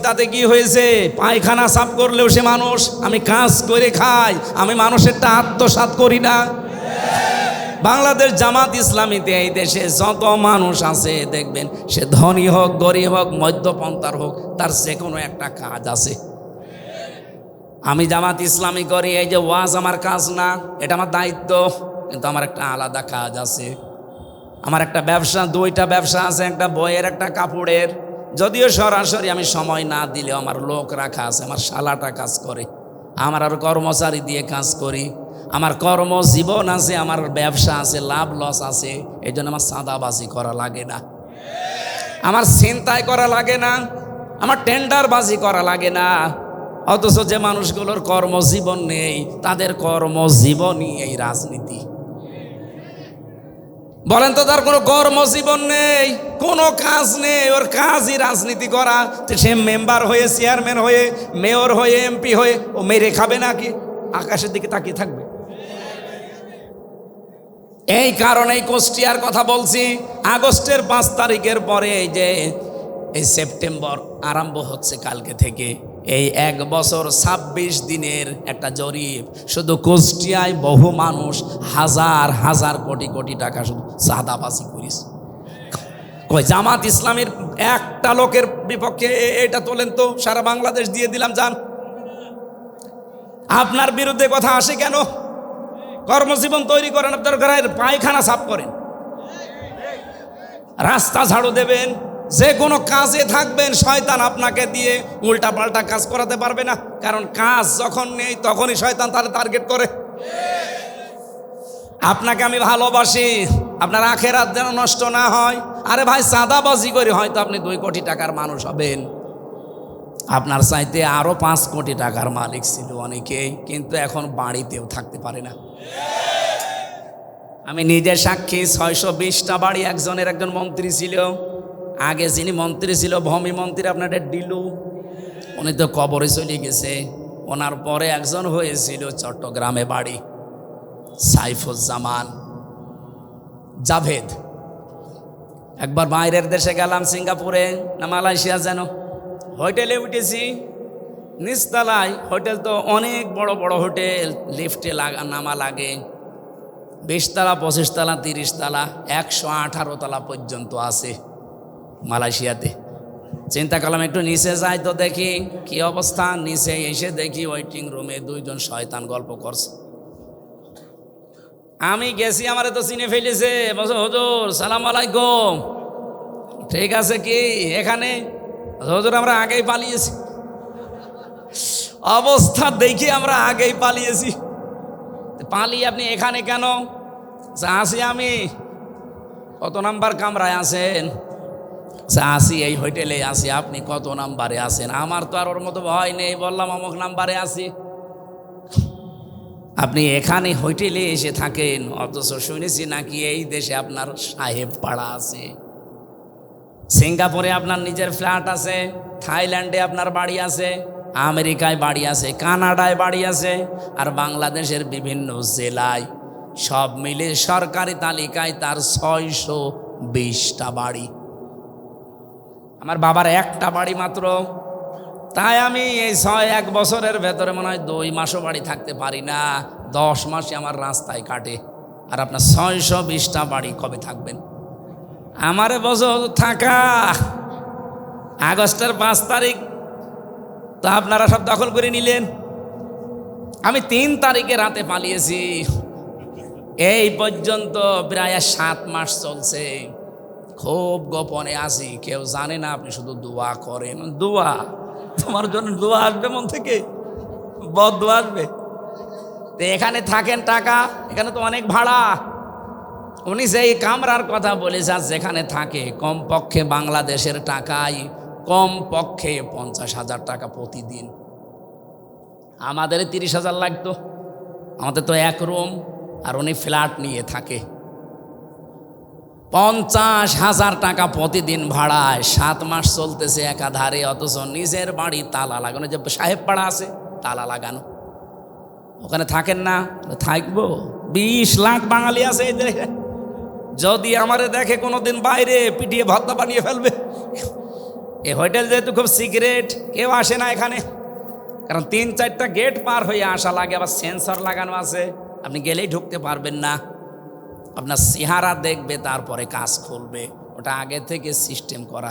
তাতে কি হয়েছে? পায়খানা সাফ করলেও সে মানুষ। আমি কাজ করে খাই, আমি মানুষেরটা আত্মসাৎ করি না। বাংলাদেশ জামাত ইসলামীতে এই দেশে যত মানুষ আছে দেখবেন, সে ধনী হোক, গরিব হোক, মধ্যপন্থার হোক, তার যে কোনো একটা কাজ আছে। আমি জামাত ইসলামী করি, এই যে ওয়াজ আমার কাজ না, এটা আমার দায়িত্ব, কিন্তু আমার একটা আলাদা কাজ আছে। আমার একটা ব্যবসা, 2টা ব্যবসা আছে, একটা বইয়ের, একটা কাপড়ের। যদিও সরাসরি আমি সময় না দিলেও আমার লোক রাখা আছে, আমার শালাটা কাজ করে, আমার আর কর্মচারী দিয়ে কাজ করি। আমার কর্মজীবন আছে, আমার ব্যবসা আছে, লাভ লস আছে। এই জন্য আমার চাঁদাবাজি করা লাগে না, আমার ছিনতাই করা লাগে না, আমার টেন্ডারবাজি করা লাগে না। অথচ যে মানুষগুলোর কর্মজীবন নেই, তাদের কর্মজীবনই এই রাজনীতি। বলেন তো, তার কোনো কর্মজীবন নেই, কোনো কাজ নেই, ওর কাজই রাজনীতি করা। সে মেম্বার হয়ে, চেয়ারম্যান হয়ে, মেয়র হয়ে, এমপি হয়ে ও মেরে খাবে নাকি? আকাশের দিকে তাকিয়ে থাকবে? এই কারণেই কুষ্টিয়ার কথা বলছি। আগস্টের 5 তারিখের পরে এই সেপ্টেম্বর আরম্ভ হচ্ছে কালকে থেকে, এই 1 বছর 26 দিনের একটা জরিপ। শুধু কুষ্টিয়ায় বহু মানুষ হাজার হাজার কোটি কোটি টাকা শুধু চাঁদাবাজি করিস। কই জামাত ইসলামের একটা লোকের বিপক্ষে এটা তোলেন তো, সারা বাংলাদেশ দিয়ে দিলাম। যান, আপনার বিরুদ্ধে কথা আসে কেন? কর্মজীবন তৈরি করেন, আপনার ঘরের পায়খানা সাফ করেন, রাস্তা ঝাড়ু দেবেন, যে কোনো কাজে থাকবেন। শয়তান আপনাকে দিয়ে উল্টা পাল্টা কাজ করাতে পারবে না, কারণ কাজ যখন নেই তখনই শয়তান তার টার্গেট করে। আপনাকে আমি ভালোবাসি, আপনার আখেরাত যেন নষ্ট না হয়। আরে ভাই, চাঁদাবাজি করে হয়তো আপনি 2 কোটি টাকার মানুষ হবেন, আপনার চাইতে আরো 5 কোটি টাকার মালিক ছিল অনেকেই, কিন্তু এখন বাড়িতেও থাকতে পারে না। আমি নিজে সাক্ষী, 620টা বাড়ি একজন মন্ত্রী ছিল। আগে যিনি মন্ত্রী ছিল, ভূমি মন্ত্রী, আপনার ডিলু, উনি তো কবরে চলে গেছে। ওনার পরে একজন হয়েছিল চট্টগ্রামে বাড়ি, সাইফুজ্জামান জাভেদ। একবার বাইরের দেশে গেলাম, সিঙ্গাপুরে না মালয়েশিয়া যেন, হোটেলে উঠেছি, নিচতলায়। হোটেল তো অনেক বড় বড় হোটেল, লিফটে নামা লাগে। 20 তলা, 25 তলা, 30 তলা, 118 তলা পর্যন্ত আছে মালয়েশিয়াতে। চিন্তা করলাম একটু নিচে যাই তো দেখি কি অবস্থা। নিচে এসে দেখি ওয়েটিং রুমে 2 জন শয়তান গল্প করছে। আমি গেছি, আমারে তো চিনে ফেলেছে, বলছে হুজুর সালাম আলাইকুম। ঠিক আছে, কি এখানে? হুজুর আমরা আগেই পালিয়েছি। অবস্থা দেখি আমরা আগেই পালিয়েছি। পালিয়ে আপনি এখানে কেন? আসি আমি। কত নাম্বার কামরায় আছেন? আসি এই হোটেলে আসি। আপনি কত নাম্বারে আছেন? আমার তো আর ওর মতো ভয় নেই, বললাম অমুক নাম্বারে আছি। আপনি এখানে হোটেলে এসে থাকেন, অথচ শুনেছি নাকি এই দেশে আপনার সাহেব পাড়া আছে, সিঙ্গাপুরে আপনার নিজের ফ্ল্যাট আছে, থাইল্যান্ডে আপনার বাড়ি আছে, আমেরিকায় বাড়ি আছে, কানাডায় বাড়ি আছে, আর বাংলাদেশের বিভিন্ন জেলায় সব মিলে সরকারি তালিকায় তার 620টা বাড়ি। আমার বাবার একটা বাড়ি মাত্র, তাই আমি এই 1 বছরের ভেতরে মনে হয় 2 মাসও বাড়ি থাকতে পারি না, 10 মাসই আমার রাস্তায় কাটে। আর আপনার 620টা বাড়ি কবে থাকবেন? আমারে বছর থাকা আগস্টের 5 তারিখ, তা আপনারা সব দখল করে নিলেন। আমি 3 তারিখে রাতে পালিয়েছি, এই পর্যন্ত প্রায় 7 মাস চলছে। খুব গোপনে আছি, কেউ জানে না। আপনি শুধু দোয়া করেন। দোয়া? তোমার জন্য দোয়া আসবে মন থেকে? বদদোয়া আসবে? তো এখানে থাকেন টাকা, এখানে তো অনেক ভাড়া। উনি যেই কামরার কথা বলেছে, যেখানে থাকে কমপক্ষে বাংলাদেশের টাকায় কমপক্ষে 50,000 টাকা প্রতিদিন। আমাদের 30,000 লাগতো। আমাদের তো 1 রুম, আর উনি ফ্ল্যাট নিয়ে থাকে। 50,000 টাকা প্রতিদিন ভাড়ায়, 7 মাস চলতেছে একাধারে। অথচ নিজের বাড়ি তালা লাগানো, যে সাহেব পাড়া আছে তালা লাগানো, ওখানে থাকেন না? থাকবো? 20 লাখ বাঙালি আছে এই দেশে। যদি আমারে দেখে কোনোদিন বাইরে, পিটিয়ে ভর্তা বানিয়ে ফেলবে। এই হোটেল যেহেতু খুব সিক্রেট, কেউ আসে না এখানে, কারণ 3-4টা গেট পার হয়ে আসা লাগে। আবার সেন্সর লাগানো আছে, আপনি গেলেই ঢুকতে পারবেন না। আপনার চেহারা দেখবে, তারপরে কাজ খুলবে। ওটা আগে থেকে সিস্টেম করা।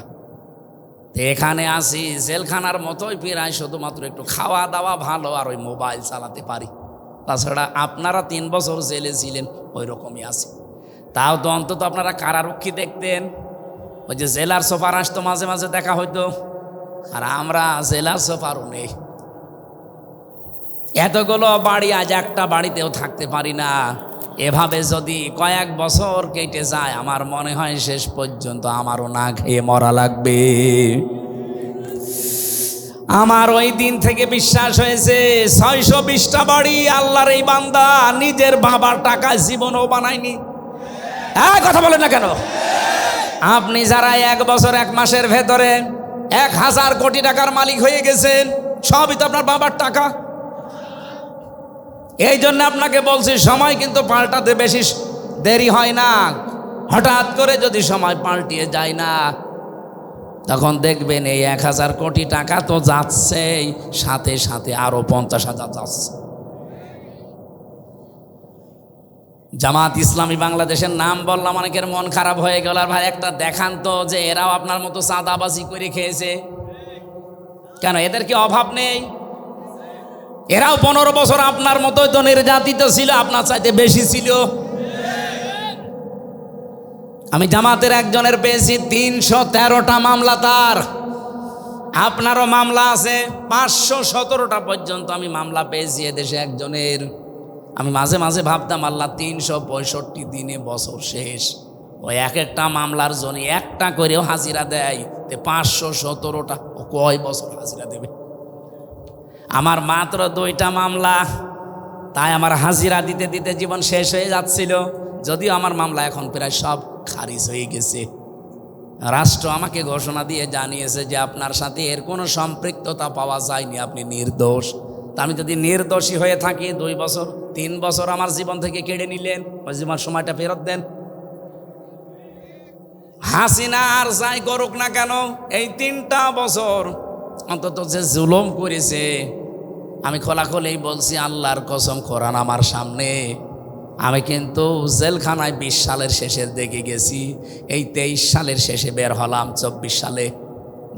তো এখানে আসি জেলখানার মতোই প্রায়, শুধুমাত্র একটু খাওয়া দাওয়া ভালো, আর ওই মোবাইল চালাতে পারি। তাছাড়া আপনারা 3 বছর জেলে ছিলেন, ওই রকমই আছে। তাও তো অন্তত আপনারা কারারক্ষী দেখতেন। ওই যে জেলার সুপার আসতো, মাঝে মাঝে দেখা হইতো। আর আমরা জেলার সুপারও নেই। এতগুলো বাড়ি, আজ একটা বাড়িতেও থাকতে পারি না। এভাবে যদি কয়েক বছর কেটে যায়, আমার মনে হয় শেষ পর্যন্ত আমারও না খেয়ে মরা লাগবে। আমার ওই দিন থেকে বিশ্বাস হয়েছে, 620টা বাড়ি আল্লাহর এই বান্দা নিজের বাবার টাকায় জীবনও বানায়নি। কথা বলেন না কেন? আপনি যারা 1 বছর 1 মাসের ভেতরে 1000 কোটি টাকার মালিক হয়ে গেছেন, সবই তো আপনার বাবার টাকা। এই জন্য আপনাকে বলছি, সময় কিন্তু পাল্টাতে বেশি দেরি হয় না। হঠাৎ করে যদি সময় পাল্টিয়ে যায় না, তখন দেখবেন এই 1000 কোটি টাকা তো যাচ্ছেই, সাথে সাথে আরো 50,000 যাচ্ছে। জামাত ইসলামী বাংলাদেশের নাম বললাম, অনেকের মন খারাপ হয়ে গেল। আর ভাই একটা দেখান তো, যে এরাও আপনার মতো চাঁদাবাজি করে খেয়েছে। কেন, এদের কি অভাব নেই? এরাও 15 বছর আপনার মতোই তো নির্যাতিত ছিল, আপনার চাইতে বেশি ছিল। আমি জামাতের একজনের পেয়েছি 313টা মামলা তার। আপনারও মামলা আছে 517টা পর্যন্ত আমি মামলা পেয়েছি এদেশে একজনের। আমি মাঝে মাঝে ভাবতাম, আল্লাহ 365 দিনে বছর শেষ, ওই একটা মামলার জন্য একটা করেও হাজিরা দেয়, 517টা ও কয় বছর হাজিরা দেবে? আমার মাত্র 2টা মামলা, তাই আমার হাজিরা দিতে দিতে জীবন শেষ হয়ে যাচ্ছিল। যদিও আমার মামলা এখন প্রায় সব খারিজ হয়ে গেছে। রাষ্ট্র আমাকে ঘোষণা দিয়ে জানিয়েছে যে আপনার সাথে এর কোনো সম্পৃক্ততা পাওয়া যায়নি, আপনি নির্দোষ। তা আমি যদি নির্দোষী হয়ে থাকি, 2 বছর 3 বছর আমার জীবন থেকে কেড়ে নিলেন, ওই জীবন সময়টা ফেরত দেন। হাসিনা আর যাই করুক না কেন, এই 3টা বছর অন্তত যে জুলুম করেছে, আমি খোলাখুলি বলছি, আল্লাহর কসম, কোরআন আমার সামনে, আমি কিন্তু জেলখানায় 20 সালের শেষের দিকে গেছি, এই 23 সালের শেষে বের হলাম 24 সালে।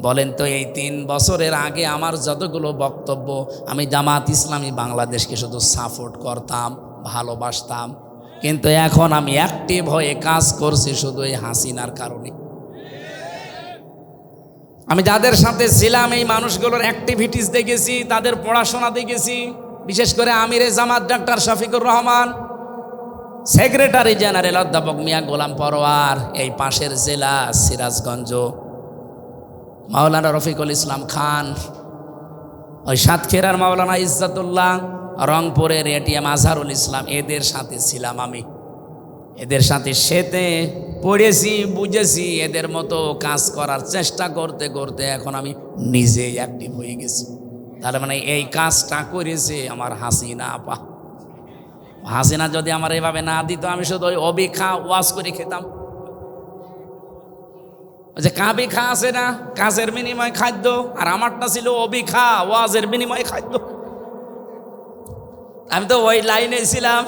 বলেন তো, এই 3 বছরের আগে আমার যতগুলো বক্তব্য, আমি জামাত ইসলামী বাংলাদেশকে শুধু সাপোর্ট করতাম, ভালোবাসতাম, কিন্তু এখন আমি অ্যাক্টিভ হয়ে কাজ করছি শুধু এই হাসিনার কারণে। আমি যাদের সাথে ছিলাম, এই মানুষগুলোর অ্যাক্টিভিটিস দেখেছি, তাদের পড়াশোনা দেখেছি। বিশেষ করে আমিরে Jamaat doctor Shafiqur Rahman, secretary general অধ্যাপক মিয়া গোলাম পরোয়ার, এই পাশের জেলা সিরাজগঞ্জ মাওলানা রফিকুল ইসলাম খান, ওই সাতক্ষীরার মাওলানা ইজ্জতুল্লাহ, রংপুরের এটিএম আজহারুল ইসলাম, এদের সাথে ছিলাম আমি। এদের সাথে সেতে পড়েছি, বুঝেছি, এদের মতো কাজ করার চেষ্টা করতে করতে এখন আমি নিজেই অ্যাক্টিভ হয়ে গেছি। তাহলে মানে এই কাজটা করেছে আমার হাসিনা আপা। হাসিনা যদি আমার এভাবে না দিত, আমি শুধু ওই অবিখা ওয়াজ করে খেতাম। ওই যে কাবিখা আছে না, কাজের বিনিময় খাদ্য, আর আমারটা ছিল অবিখা, ওয়াজের বিনিময় খাদ্য। আমি তো ওই লাইনে ছিলাম।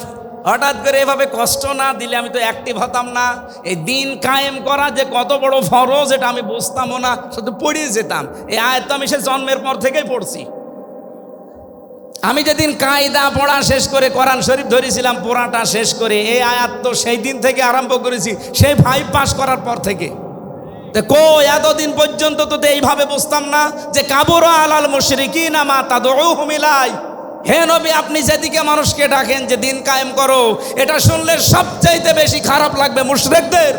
হঠাৎ করে এভাবে কষ্ট না দিলে আমি তো অ্যাক্টিভ হতাম না। এই দিন কায়েম করা যে কত বড় ফরজ এটা আমি বুঝতামও না, শুধু পড়িয়ে যেতাম। এই আয়াত তো আমি সে জন্মের পর থেকেই পড়ছি। আমি যেদিন কায়দা পড়া শেষ করে কোরআন শরীফ ধরেছিলাম পড়াটা শেষ করে, এই আয়াত তো সেই দিন থেকে আরম্ভ করেছি, সেই 5 পাস করার পর থেকে। এতদিন পর্যন্ত তো এইভাবে বুঝতাম না যে কাবুরা আলাল মুশরিকিনা মা তাদউহুম ইলাই। হে নবী, আপনি যেদিকে মানুষকে ডাকেন যে দিন কায়েম করো, এটা শুনলে সবচাইতে বেশি খারাপ লাগবে মুশরিকদের।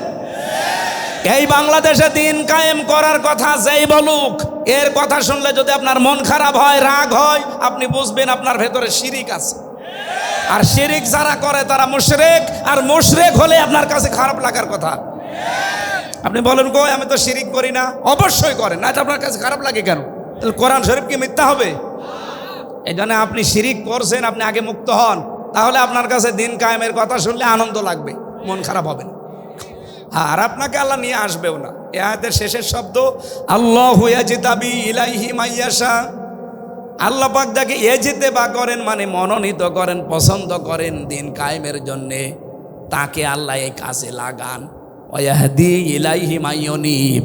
এই বাংলাদেশে দিন কায়েম করার কথা যেই বলুক, এর কথা শুনলে যদি আপনার মন খারাপ হয়, রাগ হয়, আপনি বুঝবেন আপনার ভেতরে শিরিক আছে। আর শিরিক যারা করে তারা মুশরিক, আর মুশরিক হলে আপনার কাছে খারাপ লাগার কথা। আপনি বলেন কই আমি তো শিরিক করি না, অবশ্যই করেন, না আপনার কাছে খারাপ লাগে কেন? তাহলে কোরআন শরীফ কি মিথ্যা হবে? এই জন্য আপনি শিরিক করছেন, আপনি আগে মুক্ত হন, তাহলে আপনার কাছে দিন কায়েমের কথা শুনলে আনন্দ লাগবে, মন খারাপ হবে না। আর আপনাকে আল্লাহ নিয়ে আসবেও না। এ আয়াতের শেষের শব্দ আল্লাহু ইয়াজতাবি ইলাইহি মাইয়াশা। আল্লাহ পাক যাকে ইজতিবা করেন মানে মনোনীত করেন, পছন্দ করেন দিন কায়েমের জন্যে, তাকে আল্লাহ এই কাজে লাগান। ওয়াহদি ইলাইহি মাইয়ুনিব।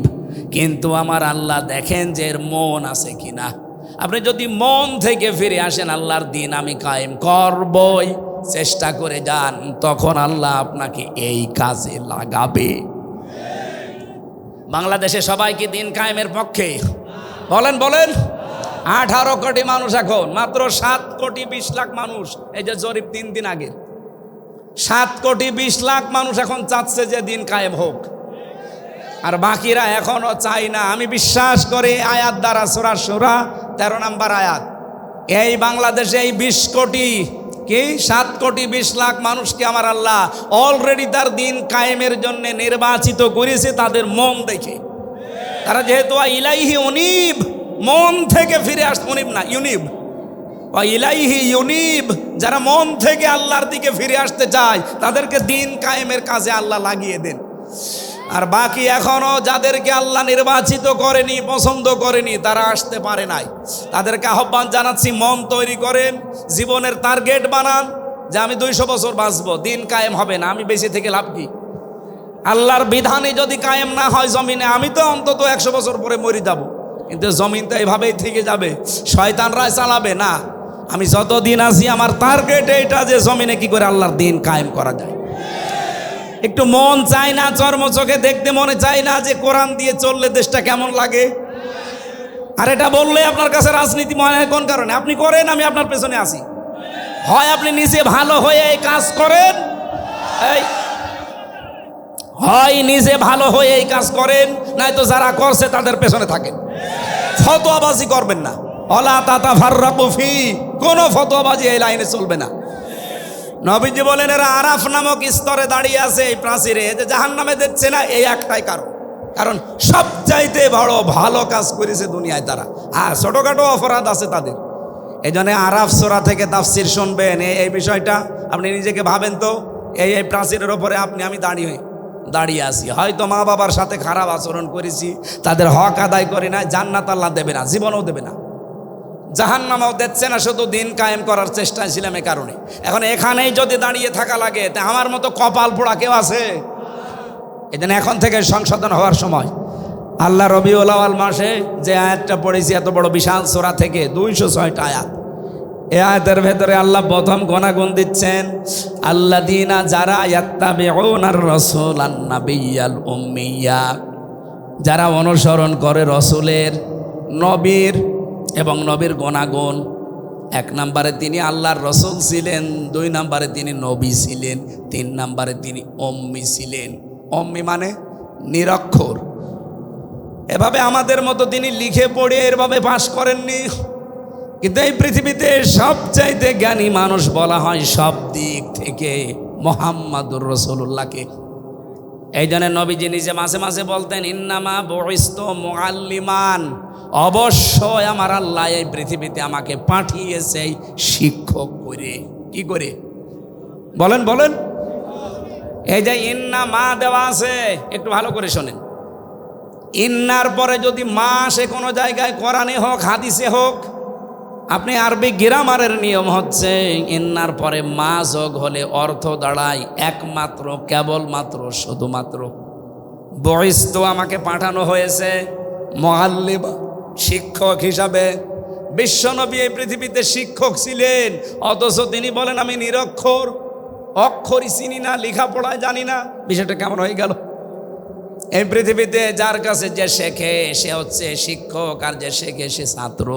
কিন্তু আমার আল্লাহ দেখেন যে এর মন আছে কিনা। আপনি যদি মন থেকে ফিরে আসেন আল্লাহর দিন আমি কায়েম করবই, চেষ্টা করে যান, তখন আল্লাহ আপনাকে এই কাজে লাগাবে। বাংলাদেশে সবাই কি দিন কায়েমের পক্ষে? বলেন বলেন। 18 কোটি মানুষ, এখন মাত্র 7 কোটি 20 লাখ মানুষ। এই যে জরিপ 3 দিন আগের, 7 কোটি 20 লাখ মানুষ এখন চাচ্ছে যে দিন কায়েম হোক, আর বাকিরা এখনো চাই না। আমি বিশ্বাস করি আয়াত দ্বারা, সূরা শুরা 13 নম্বর আয়াত, এই বাংলাদেশে এই 20 কোটি কি 7 কোটি 20 লাখ মানুষকে আমার আল্লাহ অলরেডি তার দিন কায়েমের জন্য নির্বাচিত করেছে তাদের মন দেখে। তারা যেহেতু ইলাইহি উনিব, মন থেকে ফিরে আসতে, উনিব না ইউনিব, ইলাইহি ইউনিব, যারা মন থেকে আল্লাহর দিকে ফিরে আসতে চায় তাদেরকে দিন কায়েমের কাজে আল্লাহ লাগিয়ে দেন। আর বাকি এখনো যাদেরকে আল্লাহ নির্বাচিত করেনি, পছন্দ করেনি, তারা আসতে পারে নাই, তাদেরকে আহ্বান জানাচ্ছি, মন তৈরি করেন, জীবনের টার্গেট বানান যে আমি 200 বছর বাঁচবো, দিন কায়েম হবে না, আমি বেঁচে থেকে লাভ কি? আল্লাহর বিধানে যদি কায়েম না হয় জমিনে, আমি তো অন্তত 100 বছর পরে মরে যাব, কিন্তু জমিন তো এইভাবেই থেকে যাবে, শয়তানরাই চালাবে না। আমি যতদিন আছি আমার টার্গেট এইটা যে জমিনে কি করে আল্লাহর দিন কায়েম করা যায়। একটু মন চায় না, চর্ম চোখে দেখতে মনে চায় না যে কোরআন দিয়ে চললে দেশটা কেমন লাগে? আর এটা বললে আপনার কাছে রাজনীতি মনে হয় কোন কারণে? আপনি করেন, আমি আপনার পেছনে আছি। হয় আপনি নিজে ভালো হয়ে এই কাজ করেন, হয় নিজে ভালো হয়ে এই কাজ করেন, নয়তো যারা করছে তাদের পেছনে থাকেন। ফতোয়াবাজি করবেন না, ওয়ালা তাতাফাররাকু ফি, কোনো ফতোয়াবাজি এই লাইনে চলবে না। নবীজি বলেন এরা আরাফ নামক স্তরে দাঁড়িয়ে আছে এই প্রাচীরে, যে জাহান্নামে দিচ্ছে না, এই একটাই কারণ সবচাইতে বড় ভালো কাজ করেছে দুনিয়ায় তারা, আর ছোটখাটো অপরাধ আছে তাদের। এই জন্য আরাফ সূরা থেকে তাফসীর শুনবেন, এই বিষয়টা আপনি নিজেকে ভাবেন তো, এই প্রাচীরের ওপরে আমি দাঁড়িয়ে আছি, হয়তো মা বাবার সাথে খারাপ আচরণ করেছি, তাদের হক আদায় করি না, জান্নাত আল্লাহ দেবে না, জীবনও দেবে না, জাহান্নামও দিচ্ছে না, শুধু দিন কায়েম করার চেষ্টায় ছিলাম এ কারণে। এখন এখানেই যদি দাঁড়িয়ে থাকা লাগে, তা আমার মতো কপাল পোড়া কেউ আছে? এই জন্য এখন থেকে সংশোধন হওয়ার সময়। আল্লাহ রবিউল আউয়াল মাসে যে আয়াতটা পড়েছি এত বড় বিশাল সূরা থেকে 206টা আয়াত, এই আয়াতের ভেতরে আল্লাহ প্রথম গুণাগুণ দিচ্ছেন, আল্লাযীনা যারা ইয়াত্তাবিউনার রাসূলান নাবিয়্যাল উম্মিয়্যা, যারা অনুসরণ করে রসুলের, নবীর এবং নবীর গুণাগুণ। 1 নম্বরে তিনি আল্লাহর রসুল ছিলেন, 2 নম্বরে তিনি নবী ছিলেন, 3 নম্বরে তিনি উম্মি ছিলেন। উম্মি মানে নিরক্ষর, এভাবে আমাদের মতো তিনি লিখে পড়ে এভাবে পাশ করেননি, কিন্তু এই পৃথিবীতে সবচাইতে জ্ঞানী মানুষ বলা হয় সব দিক থেকে মুহাম্মাদুর রাসূলুল্লাহকে। এই জন্য নবীজি নিজে মাঝে মাঝে বলতেন, ইন্নামা বুইসতু মুআল্লিমান, অবশ্যই আমার আল্লাহ এই পৃথিবীতে আমাকে পাঠিয়েছে শিক্ষক করে। কি করে? বলেন বলেন। এই যে ইন্নামা দেওয়া আছে, একটু ভালো করে শোনেন, ইন্নার পরে যদি মা সে কোনো জায়গায় কোরআনে হোক হাদিসে হোক, আপনি আরবি গ্রামারের নিয়ম হচ্ছে ইন্নার পরে মা যোগ হলে অর্থ দাঁড়ায় একমাত্র, কেবলমাত্র, শুধুমাত্র। বয়স তো আমাকে পাঠানো হয়েছে মুআল্লিমা, শিক্ষক হিসাবে। বিশ্বনবী এই পৃথিবীতে শিক্ষক ছিলেন, অথচ তিনি বলেন আমি নিরক্ষর, অক্ষরই চিনি না, লেখাপড়ায় জানি না। বিষয়টা কেমন হয়ে গেল? এই পৃথিবীতে যার কাছে যে শেখে সে হচ্ছে শিক্ষক, আর যে শেখে সে ছাত্র।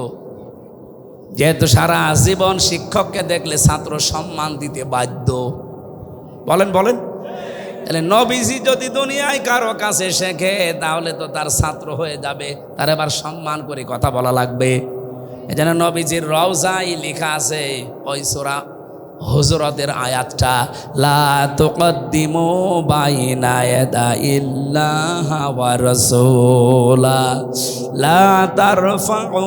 যেহেতু সারা জীবন শিক্ষককে দেখলে ছাত্র সম্মান দিতে বাধ্য। বলেন বলেন, তাহলে নবীজি যদি দুনিয়ায় কারো কাছে শেখে তাহলে তো তার ছাত্র হয়ে যাবে, তার এবার সম্মান করে কথা বলা লাগবে। এজন্য নবীজির রওজায় লেখা আছে ওই সূরা হুজুরাতের আয়াতটা, লা তুকদ্দিমু বাইনা ইয়াদাইল্লাহি ওয়া রাসূলা লা তারফাউ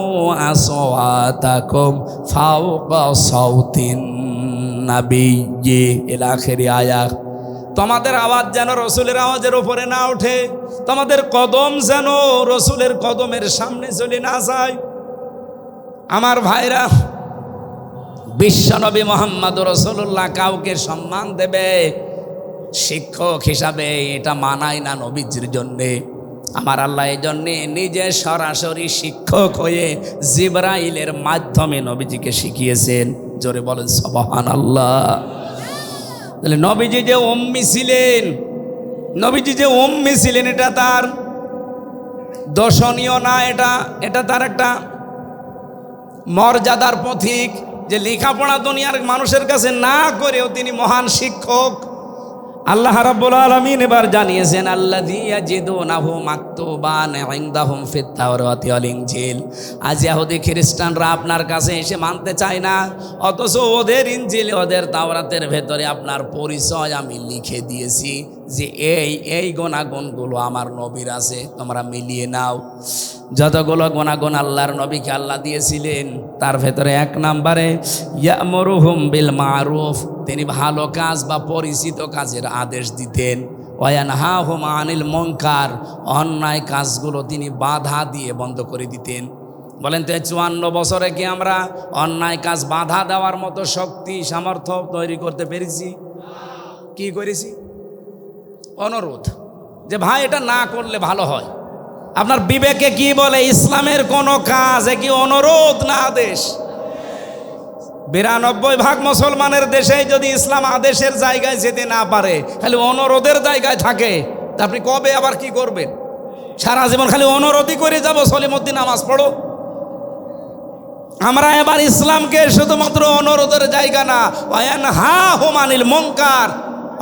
আসওয়াতাকুম ফাওকা সাউতিন নাবিয়্যি ইলা আখিরি আয়াত। তোমাদের আওয়াজ যেন রসুলের আওয়াজের উপরে না ওঠে, তোমাদের কদম যেন রসুলের কদমের সামনে চলে না যায়। আমার ভাইরা, বিশ্বনবী মোহাম্মদ রাসূলুল্লাহ কাউকে সম্মান দেবে শিক্ষক হিসাবে, এটা মানায় না নবীজির জন্যে। আমার আল্লাহ এই জন্যে নিজে সরাসরি শিক্ষক হয়ে জিবরাইলের মাধ্যমে নবীজিকে শিখিয়েছেন। জোরে বলেন সুবহানাল্লাহ। তাহলে নবীজি যে উম্মি ছিলেন, নবীজি যে উম্মি ছিলেন এটা তার দর্শনীয় না, এটা তার একটা মর্যাদার পথিক, যে লেখাপড়া দুনিয়ার মানুষের কাছে না করেও তিনি মহান শিক্ষক। আল্লাহ রাব্বুল আলামিন এবার জানিয়েছেন আল্লাযী ইয়াজিদুনাহু মাকতুবান ইনদাহুম ফিত তাওরাতি ওয়াল ইনজিল। আজ ইহুদি খ্রিস্টানরা আপনার কাছে এসে মানতে চায় না, অথচ ওদের ইনজিল ওদের তাওরাতের ভেতরে আপনার পরিচয় আমি লিখে দিয়েছি যে এই গুণাগুণগুলো আমার নবীর আছে, তোমরা মিলিয়ে নাও। যতগুলো গুণাগুণ আল্লাহর নবীকে আল্লাহ দিয়েছিলেন তার ভেতরে এক নম্বরে ইয়ামুরুহুম বিল মারুফ, তিনি ভালো কাজ বা পরিচিত কাজের আদেশ দিতেন। ওয়ায়ানহাহুম আনিল মুনকার, অন্যায় কাজগুলো তিনি বাধা দিয়ে বন্ধ করে দিতেন। বলেন তো 54 বছরে কি আমরা অন্যায় কাজ বাধা দেওয়ার মতো শক্তি সামর্থ্য তৈরি করতে পেরেছি? কি করেছি? অনুরোধ, যে ভাই এটা না করলে ভালো হয়। আপনার বিবেকে কি বলে? ইসলামের কোন কাজ কি অনুরোধ না আদেশ? 92% মুসলমানের দেশে যদি ইসলাম আদেশের জায়গায় যেতে না পারে, খালি অনুরোধের জায়গায় থাকে, তা আপনি কবে আবার কি করবেন? সারা জীবন খালি অনুরোধই করে যাব, সলিমুদ্দিন নামাজ পড়ো। আমরা এবার ইসলামকে শুধুমাত্র অনুরোধের জায়গা না, ওয়ায়ানহাহুম আনিল মুনকার,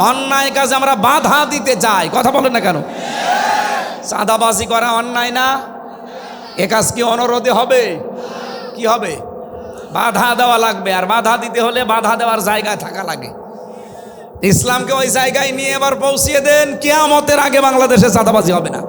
অন্যায় কাজে আমরা বাধা দিতে চাই। কথা বলেন না কেন? চাঁদাবাজি করা অন্যায় না? এ কাজ কি অনুরোধে হবে? কি হবে? বাধা দেওয়া লাগবে, আর বাধা দিতে হলে বাধা দেওয়ার জায়গায় থাকা লাগে। ইসলামকে ওই জায়গায় নিয়ে এবার পৌঁছিয়ে দেন, কিয়ামতের আগে বাংলাদেশে চাঁদাবাজি হবে না।